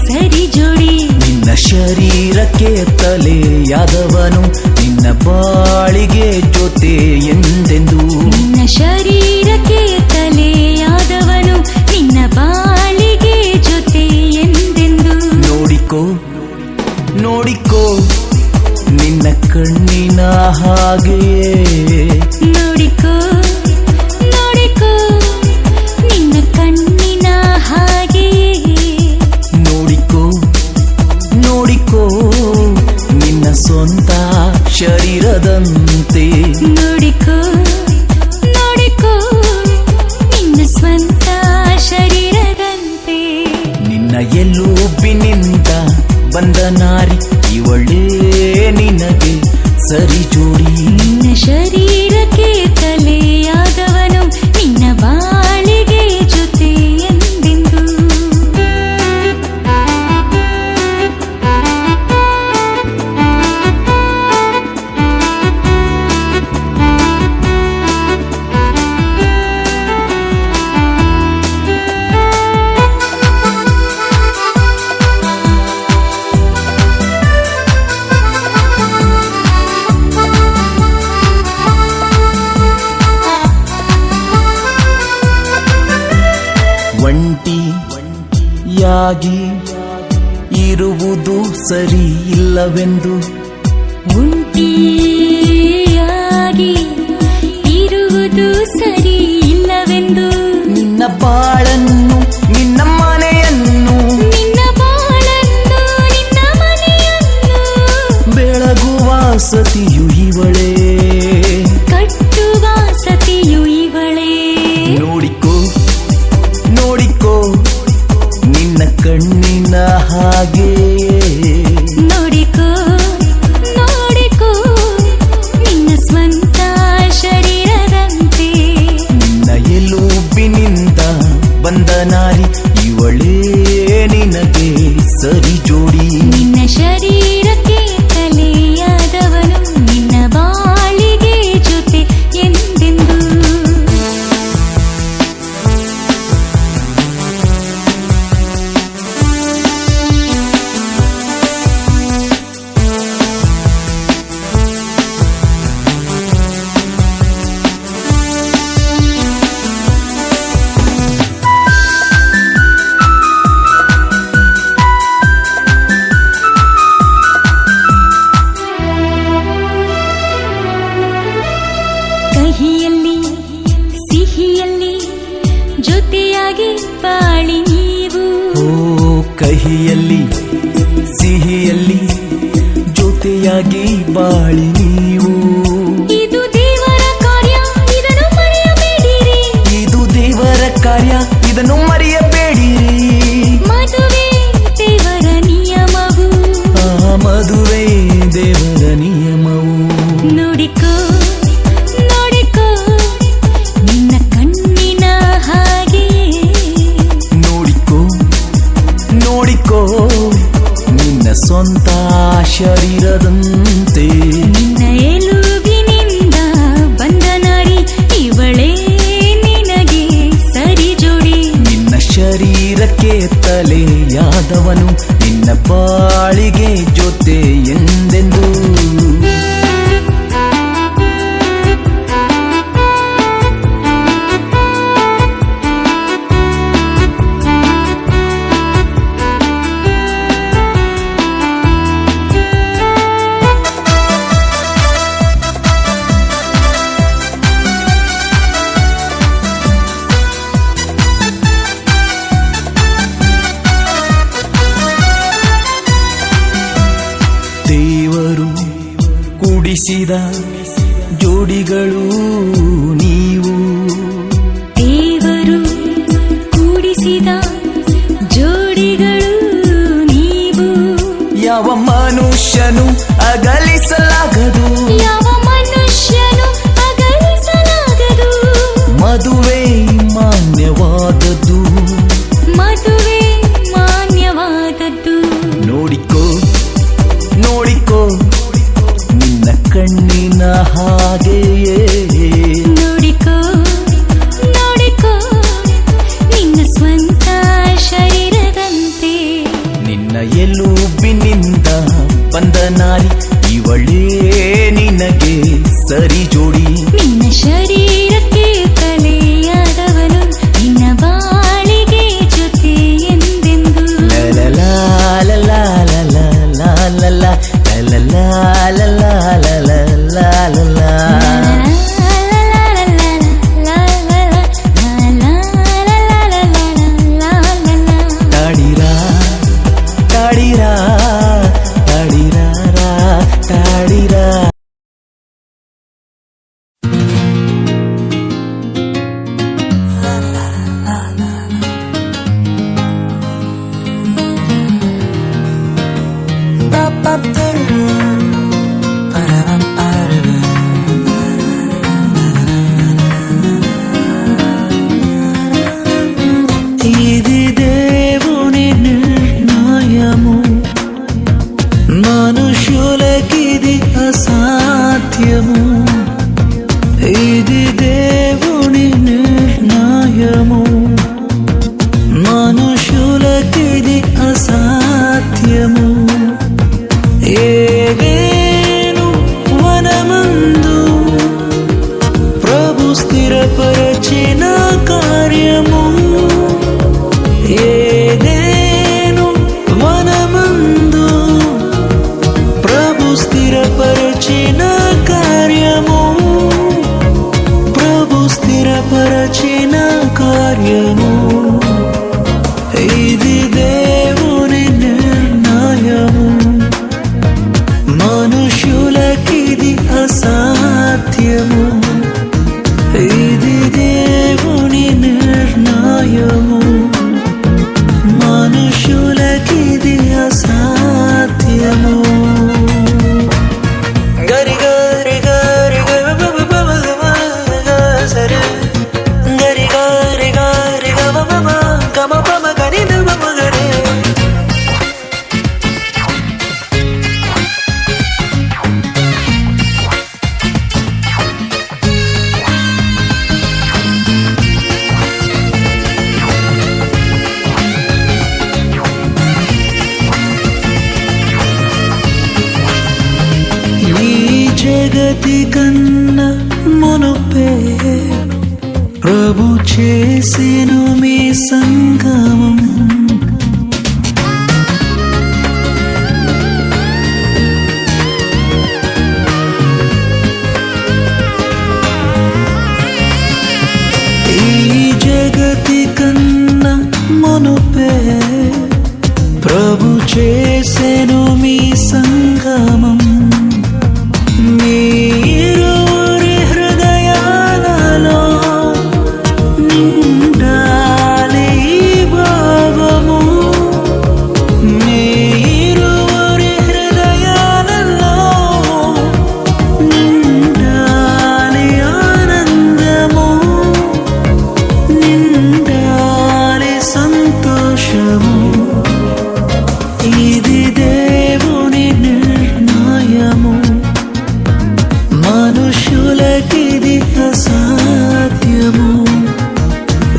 ಸರಿ ಜೋಡಿ. ನಿನ್ನ ಶರೀರಕ್ಕೆ ತಲೆಯಾದವನು ನಿನ್ನ ಬಾಳಿಗೆ ಜೊತೆ ಎಂದೆಂದು. ನಿನ್ನ ಶರೀರಕ್ಕೆ ತಲೆಯಾದವನು ನಿನ್ನ ಬಾಳಿಗೆ ಜೊತೆ ಎಂದೆಂದು. ನೋಡಿಕೋ ನೋಡಿಕೋ ನಿನ್ನ ಕಣ್ಣಿನ ಹಾಗೆಯೇ ಒಂಟಿಯಾಗಿ ಇರುವುದು ಸರಿ ಇಲ್ಲವೆಂದು ಒಂಟಿಯಾಗಿ ಇರುವುದು ಸರಿ ಇಲ್ಲವೆಂದು ನಿನ್ನ ಬಾಳನ್ನು ನಿನ್ನ ಮನೆಯನ್ನು ನಿನ್ನ ಬಾಳನ್ನು ನಿನ್ನ ಮನೆಯನ್ನು ಬೆಳಗುವ ಸತಿಯು ಇವಳೇ ಕಟ್ಟುವ ಸತಿಯು ಇವಳೇ ನೋಡಿಕೋ ನೋಡಿಕೋ ನಿನ್ನ ಕಣ್ಣಿನ ಹಾಗೆ ನೋಡಿಕೋ ನೋಡಿಕೋ ನಿನ್ನ ಸ್ವಂತ ಶರೀರದಂತೆ ನಿನ್ನ ಎಲುಬಿನಿಂದ ಬಂದ ನಾರಿ ಇವಳೇ ನಿನಗೆ ಸರಿ ಜೋಡಿ ನಿನ್ನ ಶರೀರಕ್ಕೆ ತಲೆಯಾದವನು ನಿನ್ನ ಬಾಳಿಗೆ ಜೊತೆ ಎಂದೆಂದು ಕಹಿಯಲ್ಲಿ ಸಿಹಿಯಲ್ಲಿ ಜೊತೆಯಾಗಿ ಬಾಳಿ ನೀವು ಓ ಕಹಿಯಲ್ಲಿ ಸಿಹಿಯಲ್ಲಿ ಜೊತೆಯಾಗಿ ಬಾಳಿ ನೀವು ಇದು ದೇವರ ಕಾರ್ಯ ಇದನ್ನು ಮರೆಯಬೇಡಿರಿ ಇದು ದೇವರ ಕಾರ್ಯ ಇದನ್ನು ಮರೆಯಬೇಡಿರಿ ಮದುವೆ ದೇವರ ನಿಯಮವು ಆ ಮದುವೆ ದೇವರ ನಿಯಮವು ನೋಡಿಕೋ ನೋಡಿಕೋ ನಿನ್ನ ಕಣ್ಣಿನ ಹಾಗೆಯೇ ನೋಡಿಕೋ ನೋಡಿಕೋ ನಿನ್ನ ಸ್ವಂತ ಶರೀರದಂತೆ ನಿನ್ನ ಎಲುಬಿನಿಂದ ಬಂದ ನಾರಿ ಇವಳೇ ನಿನಗೆ ಸರಿ ಜೋಡಿ ನಿನ್ನ ಶರೀರಕ್ಕೆ ತಲೆಯಾದವನು ನಿನ್ನ ಬಾಳಿಗೆ ಜೊತೆ ಎಂದೆಂದು ದೇವರು ಕೂಡಿಸಿದ ಜೋಡಿಗಳು ನೀವು ದೇವರು ಕೂಡಿಸಿದ ಜೋಡಿಗಳು ನೀವು ಯಾವ ಮನುಷ್ಯನು ಅಗಲಿಸಲಾಗದು ಯಾವ ಮನುಷ್ಯನು ಅಗಲಿಸಲಾಗದು ಮದುವೆ ಮಾನ್ಯವಾದದ್ದು ಮದುವೆ ಮಾನ್ಯವಾದದ್ದು ನೋಡಿಕೋ ನೋಡಿಕೋ ನಿನ್ನ ಕಣ್ಣಿನ ಹಾಗೆಯೇ ನೋಡಿಕೋ ನೋಡಿಕೋ ನಿನ್ನ ಸ್ವಂತ ಶರೀರದಂತೆ ನಿನ್ನ ಎಲುಬಿನಿಂದ ಬಂದ ನಾರಿ ಇವಳೇ ನಿನಗೆ ಸರಿ ಜೋಡಿ ನಿನ್ನ ಶರೀರಕ್ಕೆ ತಲೆಯಾದವನು ನಿನ್ನ ಬಾಳಿಗೆ ಜೊತೆ ಎಂದೆಂದು ತಾಡಿರಾ ತಾಡಿರಾ ತಾಡಿರಾ ತಾಡಿರಾ కన్నా మునుపే ప్రభు చేసెను మీ సంగమం. ఈ జగతి కన్నా మునుపే ప్రభు చేసెను మీ సంగమం. మీరురి హృదయాలలో నిండాలి భావము. మీరురి హృదయాలలో నిండాలి ఆనందము, నిండాలి సంతోషము. ఇది దేవుని నిర్ణయము, మనుషులకిది అసాధ్యము.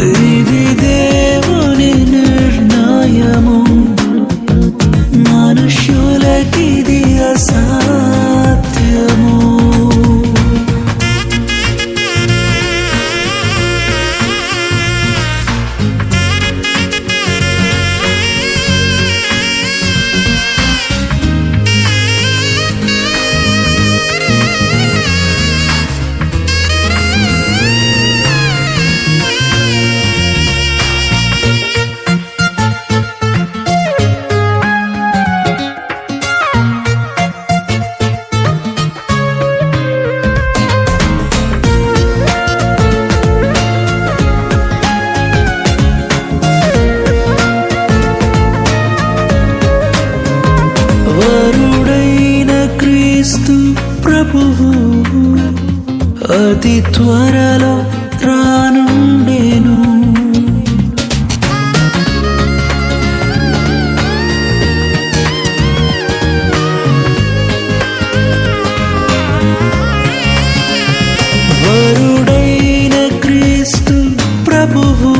ఇది దేవుని నిర్ణయము, మనుషులకిది అసాధ్యము. వరుడైన క్రీస్తు ప్రభువు అతి త్వరలో రానుండెను. వరుడైన క్రీస్తు ప్రభువు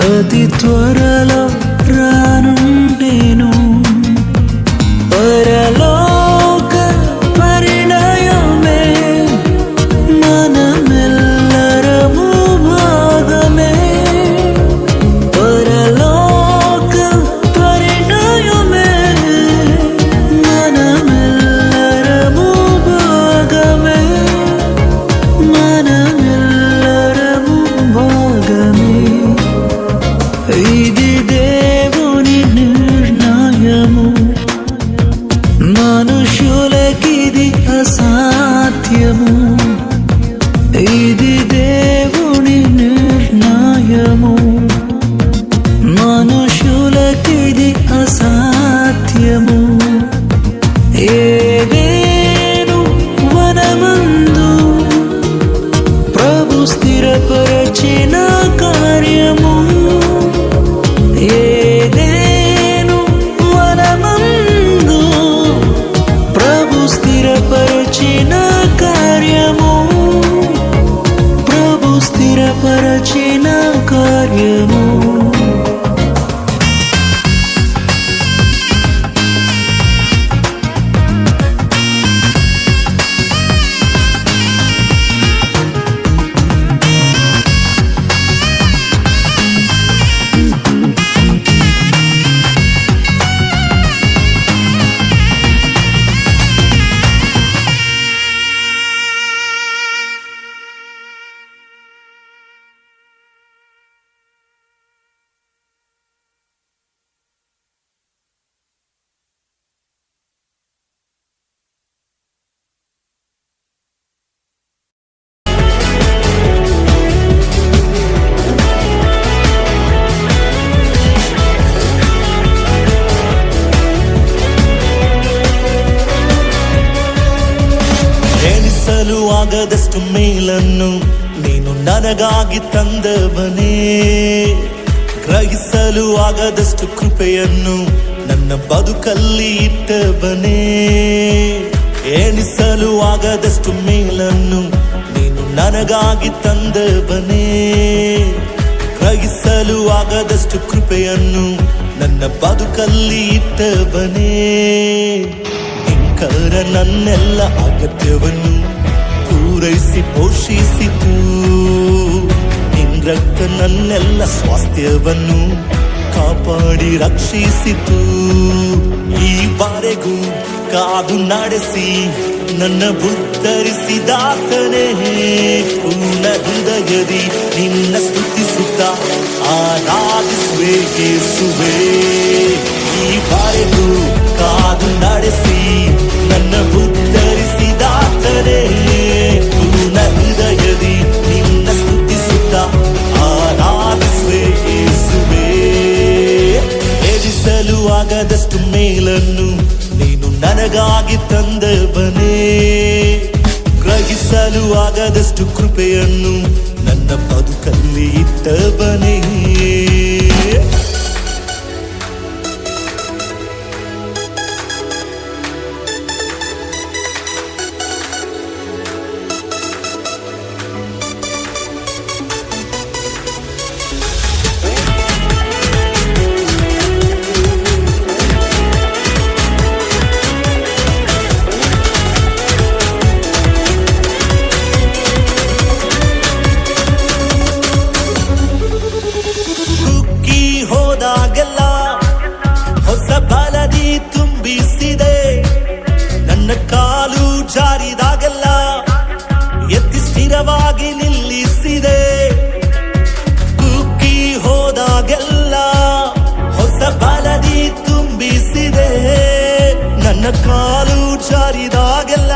అతి త్వరలో రానుండెను. పరలోక పరిణయమే మనమెల్లరము భాగమే. పరలోక పరిణయమే మనమెల్లరము భాగమే, మనమెల్లరము భాగమే. ఇది దేవుని నిర్ణయము, మనుషులకిది అసాధ్యము. ఇది దేవుని నిర్ణయము, మనుషులకిది అసాధ్యము. ఏదేను వనమందు ప్రభు స్థిరపరచిన కార్యము. ఏదేను వనమందు ప్రభు స్థిరపరచిన కార్యము, ప్రభు స్థిరపరచిన కార్యము. ಆಗದಷ್ಟು ಮೇಲನ್ನು ನೀನು ನನಗಾಗಿ ತಂದವನೇ. ಗ್ರಹಿಸಲು ಆಗದಷ್ಟು ಕೃಪೆಯನ್ನು ನನ್ನ ಬದುಕಲ್ಲಿ ಇಟ್ಟವನೇ. ಎಣಿಸಲು ಆಗದಷ್ಟು ಮೇಲನ್ನು ನೀನು ನನಗಾಗಿ ತಂದವನೇ. ಗ್ರಹಿಸಲು ಆಗದಷ್ಟು ಕೃಪೆಯನ್ನು ನನ್ನ ಬದುಕಲ್ಲಿ ಇಟ್ಟವನೇ. ಕರ ನನ್ನೆಲ್ಲ ಅಗತ್ಯವನ್ನು ಪೂರೈಸಿ ಪೋಷಿಸಿತು. ನಿನ್ ರಕ್ತ ನನ್ನೆಲ್ಲ ಸ್ವಾಸ್ಥ್ಯವನ್ನು ಕಾಪಾಡಿ ರಕ್ಷಿಸಿತು. ಈವರೆಗೂ ಕಾದು ನಡೆಸಿ ನನ್ನ ಉದ್ಧರಿಸಿದಾತನೇ, ಪೂರ್ಣ ಹೃದಯದಿ ನಿನ್ನ ಸ್ತುತಿಸುತ್ತ ಆರಾಧಿಸುವೆ ಯೇಸುವೇ. ಈವರೆಗೂ ಕಾದು ನಡೆಸಿ ನನ್ನ ಉದ್ಧರಿಸಿದಾತನೇ, ಪೂರ್ಣ ಹೃದಯದಿ ನಿನ್ನ ಸ್ತುತಿಸುತ್ತ ಆರಾಧಿಸುವೆ ಯೇಸುವೇ. ಎಣಿಸಲು ಆಗದಷ್ಟು ಮೇಲನ್ನು ನೀನು ನನಗಾಗಿ ತಂದವನೇ, ಗ್ರಹಿಸಲು ಆಗದಷ್ಟು ಕೃಪೆಯನ್ನು ನನ್ನ ಬದುಕಲ್ಲಿ ಇಟ್ಟವನೇ. ಹೊಸ ಬಲದಿ ತುಂಬಿಸಿದೆ, ನನ್ನ ಕಾಲು ಜಾರಿದಾಗೆಲ್ಲ ಎತ್ತಿ ಸ್ಥಿರವಾಗಿ ನಿಲ್ಲಿಸಿದೆ. ಕುಕ್ಕಿ ಹೋದಾಗೆಲ್ಲ ಹೊಸ ಬಲದಿ ತುಂಬಿಸಿದೆ, ನನ್ನ ಕಾಲು ಜಾರಿದಾಗೆಲ್ಲ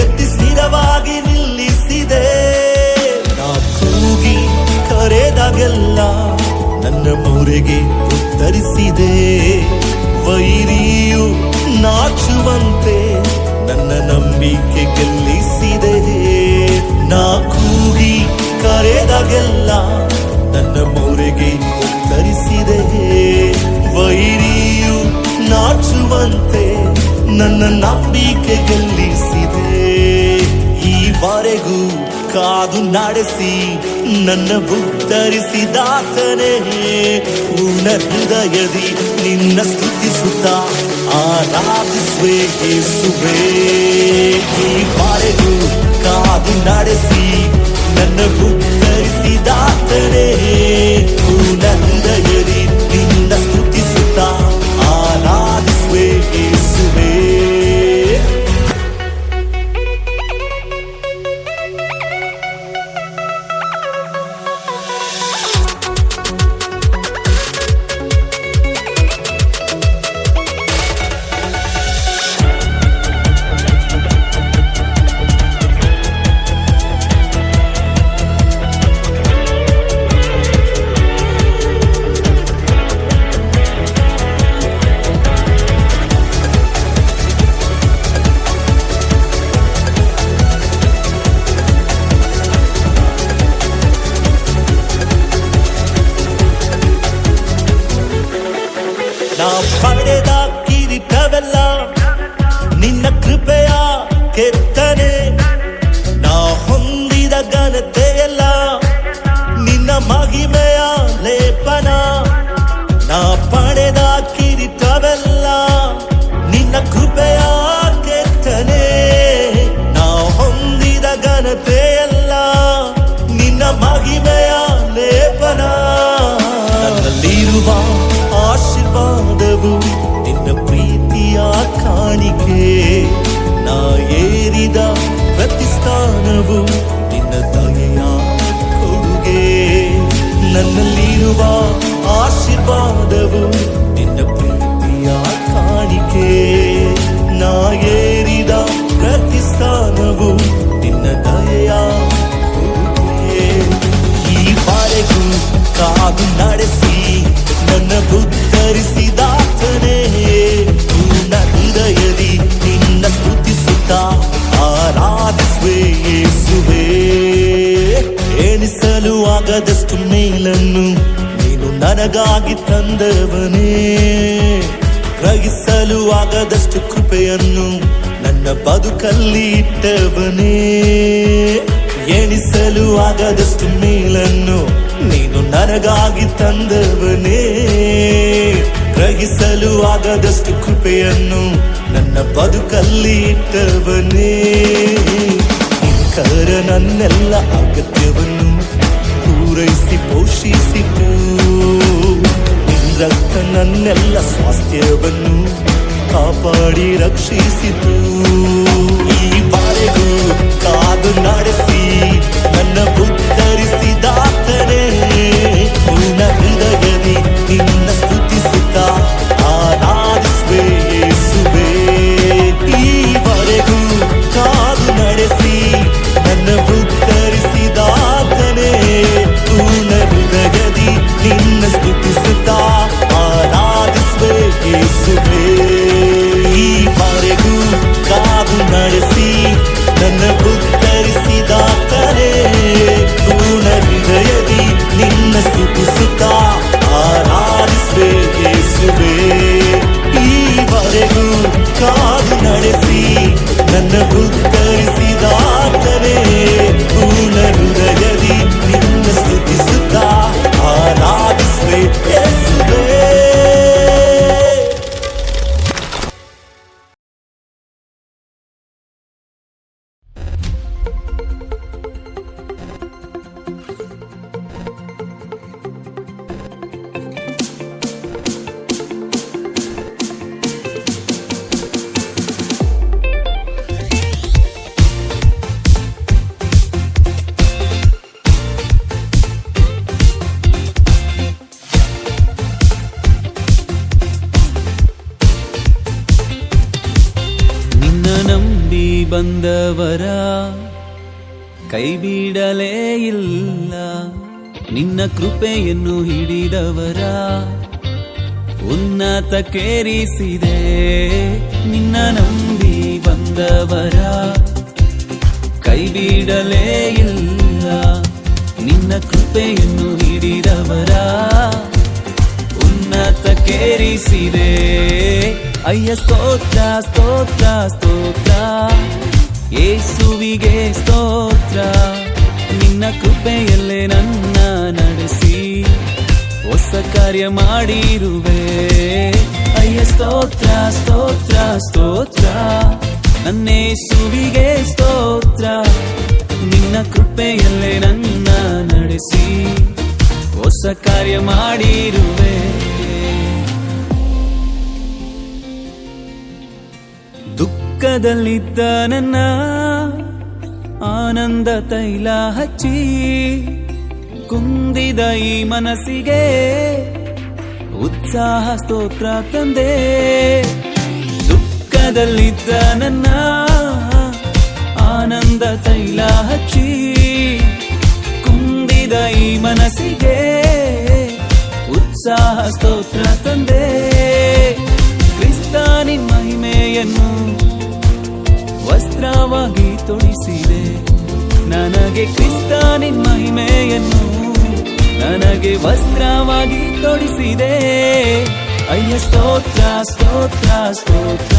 ಎತ್ತಿ ಸ್ಥಿರವಾಗಿ ನಿಲ್ಲಿಸಿದೆ. ನಾ ಕೂಗಿ ಕರೆದಾಗೆಲ್ಲ ನನ್ನ ಮೊರೆಗೆ ಉತ್ತರಿಸಿದೆ. ವೈರಿಯು ನಾಚುವಂತೆ ನನ್ನ ನಂಬಿಕೆ ಗೆಲ್ಲಿಸಿದೆ. ನಾ ಕೂಗಿ ಕರೆದಾಗೆಲ್ಲ ನನ್ನ ಮೊರೆಗೆ ಉತ್ತರಿಸಿದೆ. ವೈರಿಯು ನಾಚುವಂತೆ ನನ್ನ ನಂಬಿಕೆ ಗೆಲ್ಲಿಸಿದೆ. ಈವರೆಗೂ ಕಾದು ನಡೆಸಿ ನನ್ನ ಉದ್ಧರಿಸಿದಾತನೇ, ಪೂರ್ಣ ಹೃದಯದಿ ನಿನ್ನ ಸ್ತುತಿಸುತ್ತ ಆರಾಧಿಸುವೆ ಯೇಸುವೇ. ಈವರೆಗೂ ಕಾದು ನಡೆಸಿ ನನ್ನ ಉದ್ಧರಿಸಿದಾತನೇ, ಪೂರ್ಣ ಹೃದಯದಿ ನಿನ್ನ ಸ್ತುತಿಸುತ್ತ ಆರಾಧಿಸುವೆ ಯೇಸುವೇ. ನಾ ಪಡೆದ ಕಿರೀಟವೆಲ್ಲ ನಿನ್ನ ಕೃಪೆಯ ಕೆತ್ತನೆ, ನಾ ಹೊಂದಿದ ಘನತೆಯೆಲ್ಲ ನಿನ್ನ ಮಹಿಮೆಯ ಲೇಪನ. ನಾ ಪಡೆದ ಕಿರೀಟವೆಲ್ಲ ನಿನ್ನ ಕೃಪೆಯ ಕೆತ್ತನೆ, ನಾ ಹೊಂದಿದ ಘನತೆಯೆಲ್ಲ ನಿನ್ನ ಮಹಿಮೆಯ ಲೇಪನ. ನನ್ನಲ್ಲಿರುವ ಆಶೀರ್ವಾದವು ನಿನ್ನ ಪ್ರೀತಿಯ ಕಾಣಿಕೆ, ನಾ ಏರಿದ ಪ್ರತಿಸ್ಥಾನವು ನಿನ್ನ ದಯೆಯ ಕೊಡುಗೆ. ನನ್ನಲ್ಲಿರುವ ಆಶೀರ್ವಾದವು ನಿನ್ನ ಪ್ರೀತಿಯ ಕಾಣಿಕೆ, ನಾ ಏರಿದ ಪ್ರತಿಸ್ಥಾನವು ನಿನ್ನ ದಯೆಯ ಕೊಡುಗೆ. ಈವರೆಗೂ ಕಾದು ನಡೆಸಿ ನನ್ನ ಉದ್ಧರಿಸಿದಾತನೇ, ಪೂರ್ಣ ಹೃದಯದಿ ನಿನ್ನ ಸ್ತುತಿಸುತ್ತ ಆರಾಧಿಸುವೆ ಯೇಸುವೇ. ಎಣಿಸಲು ಆಗದಷ್ಟು ಮೇಲನ್ನು ನೀನು ನನಗಾಗಿ ತಂದವನೇ, ಗ್ರಹಿಸಲು ಆಗದಷ್ಟು ಕೃಪೆಯನ್ನು ನನ್ನ ಬದುಕಲ್ಲಿ ಇಟ್ಟವನೇ. ಎಣಿಸಲು ಆಗದಷ್ಟು ಮೇಲನ್ನು ನೀನು ನನಗಾಗಿ ತಂದವನೇ, ಗ್ರಹಿಸಲು ಆಗದಷ್ಟು ಕೃಪೆಯನ್ನು ನನ್ನ ಬದುಕಲ್ಲಿ ಇಟ್ಟವನೇ. ಕರ ನನ್ನೆಲ್ಲ ಅಗತ್ಯವನ್ನು ಪೂರೈಸಿ ಪೋಷಿಸಿತು. ನಿನ್ ರಕ್ತ ನನ್ನೆಲ್ಲ ಸ್ವಾಸ್ಥ್ಯವನ್ನು ಕಾಪಾಡಿ ರಕ್ಷಿಸಿತು. ಈವರೆಗೂ ಕಾದು ನಡೆಸಿ ನನ್ನ ಉತ್ತರಿಸಿದಾತನೇ. ಪೂರ್ಣ ಹೃದಯದಿ ನಿನ್ನ ಸ್ತುತಿಸುತ್ತಾ ಆರಾಧಿಸುವೆ ಯೇಸುವೇ. ಈವರೆಗೂ ಕಾದು ನಡೆಸಿ ನನ್ನ ಉತ್ತರಿಸಿದಾತನೇ. ಪೂರ್ಣ ಹೃದಯದಿ ನಿನ್ನ ಸ್ತುತಿಸುತ್ತಾ ಆರಾಧಿಸುವೆ ಯೇಸುವೇ. ಈವರೆಗೂ ಕಾದು ನಡೆಸಿ ನನ್ನ ಉತ್ತರಿಸಿದಾತನೇ. ಪೂರ್ಣ ಹೃದಯದಿ ನಿನ್ನ ಸ್ತುತಿಸುತ್ತಾ ಆರಾಧಿಸುವೆ ಯೇಸುವೇ. ಈವರೆಗೂ ಕಾದು ನಡೆಸಿ ನನ್ನ ಉತ್ತರಿಸಿದಾತನೇ. ಪೂರ್ಣ ಹೃದಯದಿ ನಿನ್ನ ಸ್ತುತಿಸುತ್ತಾ ಆರಾಧಿಸುವೆ ಯೇಸುವೇ. ಬಂದವರ ಕೈ ಬಿಡಲೇ ಇಲ್ಲ. ನಿನ್ನ ಕೃಪೆಯನ್ನು ಹಿಡಿದವರ ಉನ್ನತಕ್ಕೇರಿಸಿದೆ. ನಿನ್ನ ನಂಬಿ ಬಂದವರ ಕೈ ಬಿಡಲೇ ಇಲ್ಲ. ನಿನ್ನ ಕೃಪೆಯನ್ನು ಹಿಡಿದವರ ಉನ್ನತಕ್ಕೇರಿಸಿದೆ. ಅಯ್ಯ ಸ್ತೋತ್ರ ಸ್ತೋತ್ರ ಸ್ತೋತ್ರ ಯೇಸುವಿಗೆ ಸ್ತೋತ್ರ. ನಿನ್ನ ಕೃಪೆಯಲ್ಲೇ ನನ್ನ ನಡೆಸಿ ಹೊಸ ಕಾರ್ಯ ಮಾಡಿರುವೆ. ಅಯ್ಯ ಸ್ತೋತ್ರ ಸ್ತೋತ್ರ ಸ್ತೋತ್ರ ನನ್ನ ಯೇಸುವಿಗೆ ಸ್ತೋತ್ರ. ನಿನ್ನ ಕೃಪೆಯಲ್ಲೇ ನನ್ನ ನಡೆಸಿ ಹೊಸ ಕಾರ್ಯ ಮಾಡಿರುವೆ. ದುಃಖದಲ್ಲಿದ್ದ ನನ್ನ ಆನಂದ ತೈಲ ಹಚ್ಚಿ ಕುಂದಿದ ಈ ಮನಸ್ಸಿಗೆ ಉತ್ಸಾಹ ಸ್ತೋತ್ರ ತಂದೆ. ದುಃಖದಲ್ಲಿದ್ದ ನನ್ನ ಆನಂದ ತೈಲ ಹಚ್ಚಿ ಕುಂದಿದ ಈ ಮನಸ್ಸಿಗೆ ಉತ್ಸಾಹ ಸ್ತೋತ್ರ ತಂದೆ. ಕ್ರಿಸ್ತಾನಿ ಮಹಿಮೆಯನ್ನು ವಸ್ತ್ರವಾಗಿ ತೊಡಿಸಿದೆ. ನನಗೆ ಕ್ರಿಸ್ತಾನಿ ಮಹಿಮೆಯನ್ನು ನನಗೆ ವಸ್ತ್ರವಾಗಿ ತೊಡಿಸಿದೆ. ಅಯ್ಯ ಸ್ತೋತ್ರ ಸ್ತೋತ್ರ ಸ್ತೋತ್ರ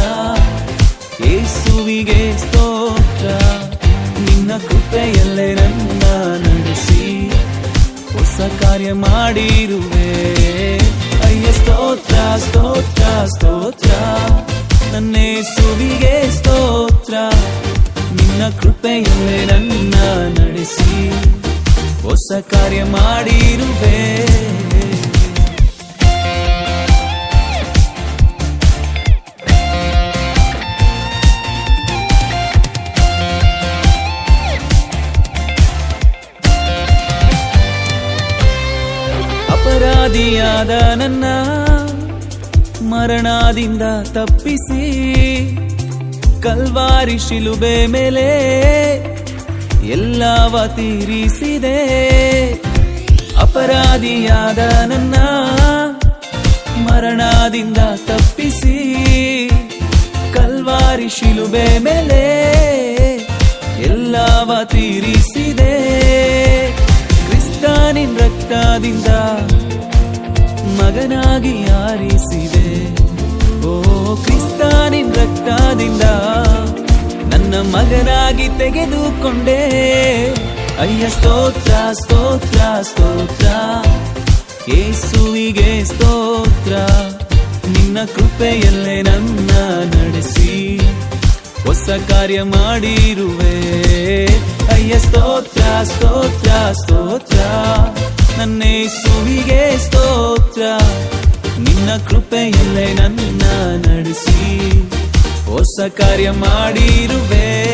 ಯೇಸುವಿಗೆ ಸ್ತೋತ್ರ. ನಿನ್ನ ಕೃಪೆಯಲ್ಲೇ ನನ್ನ ನಡೆಸಿ ಹೊಸ ಕಾರ್ಯ ಮಾಡಿರುವೆ. ಅಯ್ಯ ಸ್ತೋತ್ರ ಸ್ತೋತ್ರ ಸ್ತೋತ್ರ ನನ್ನ ಯೇಸುವಿಗೆ ಸ್ತೋತ್ರ. ನಿನ್ನ ಕೃಪೆಯಲ್ಲೇ ನನ್ನ ನಡೆಸಿ ಹೊಸ ಕಾರ್ಯ ಮಾಡಿರುವೆ. ಅಪರಾಧಿಯಾದ ನನ್ನ ಮರಣದಿಂದ ತಪ್ಪಿಸಿ ಕಲ್ವಾರಿ ಶಿಲುಬೆ ಮೇಲೆ ಎಲ್ಲವ ತೀರಿಸಿದೆ. ಅಪರಾಧಿಯಾದ ನನ್ನ ಮರಣದಿಂದ ತಪ್ಪಿಸಿ ಕಲ್ವಾರಿ ಶಿಲುಬೆ ಮೇಲೆ ಎಲ್ಲವ ತೀರಿಸಿದೆ. ಕ್ರಿಸ್ತಾನಿನ್ ರಕ್ತದಿಂದ ಮಗನಾಗಿ ಆರಿಸಿದೆ. ಓ ಕ್ರಿಸ್ತಾನಿನ್ ರಕ್ತದಿಂದ ನನ್ನ ಮಗನಾಗಿ ತೆಗೆದುಕೊಂಡೆ. ಅಯ್ಯ ಸ್ತೋತ್ರ ಸ್ತೋತ್ರ ಸ್ತೋತ್ರ ಯೇಸುವಿಗೆ ಸ್ತೋತ್ರ. ನಿನ್ನ ಕೃಪೆಯಲ್ಲೇ ನನ್ನ ನಡೆಸಿ ಹೊಸ ಕಾರ್ಯ ಮಾಡಿರುವೆ. ಅಯ್ಯ ಸ್ತೋತ್ರ ಸ್ತೋತ್ರ ಸ್ತೋತ್ರ, ನನ್ನ ಯೇಸುವಿಗೆ ಸ್ತೋತ್ರ. ನಿನ್ನ ಕೃಪೆಯಲ್ಲೇ ನನ್ನ ನಡೆಸಿ ಹೊಸ ಕಾರ್ಯ ಮಾಡಿರುವೆ.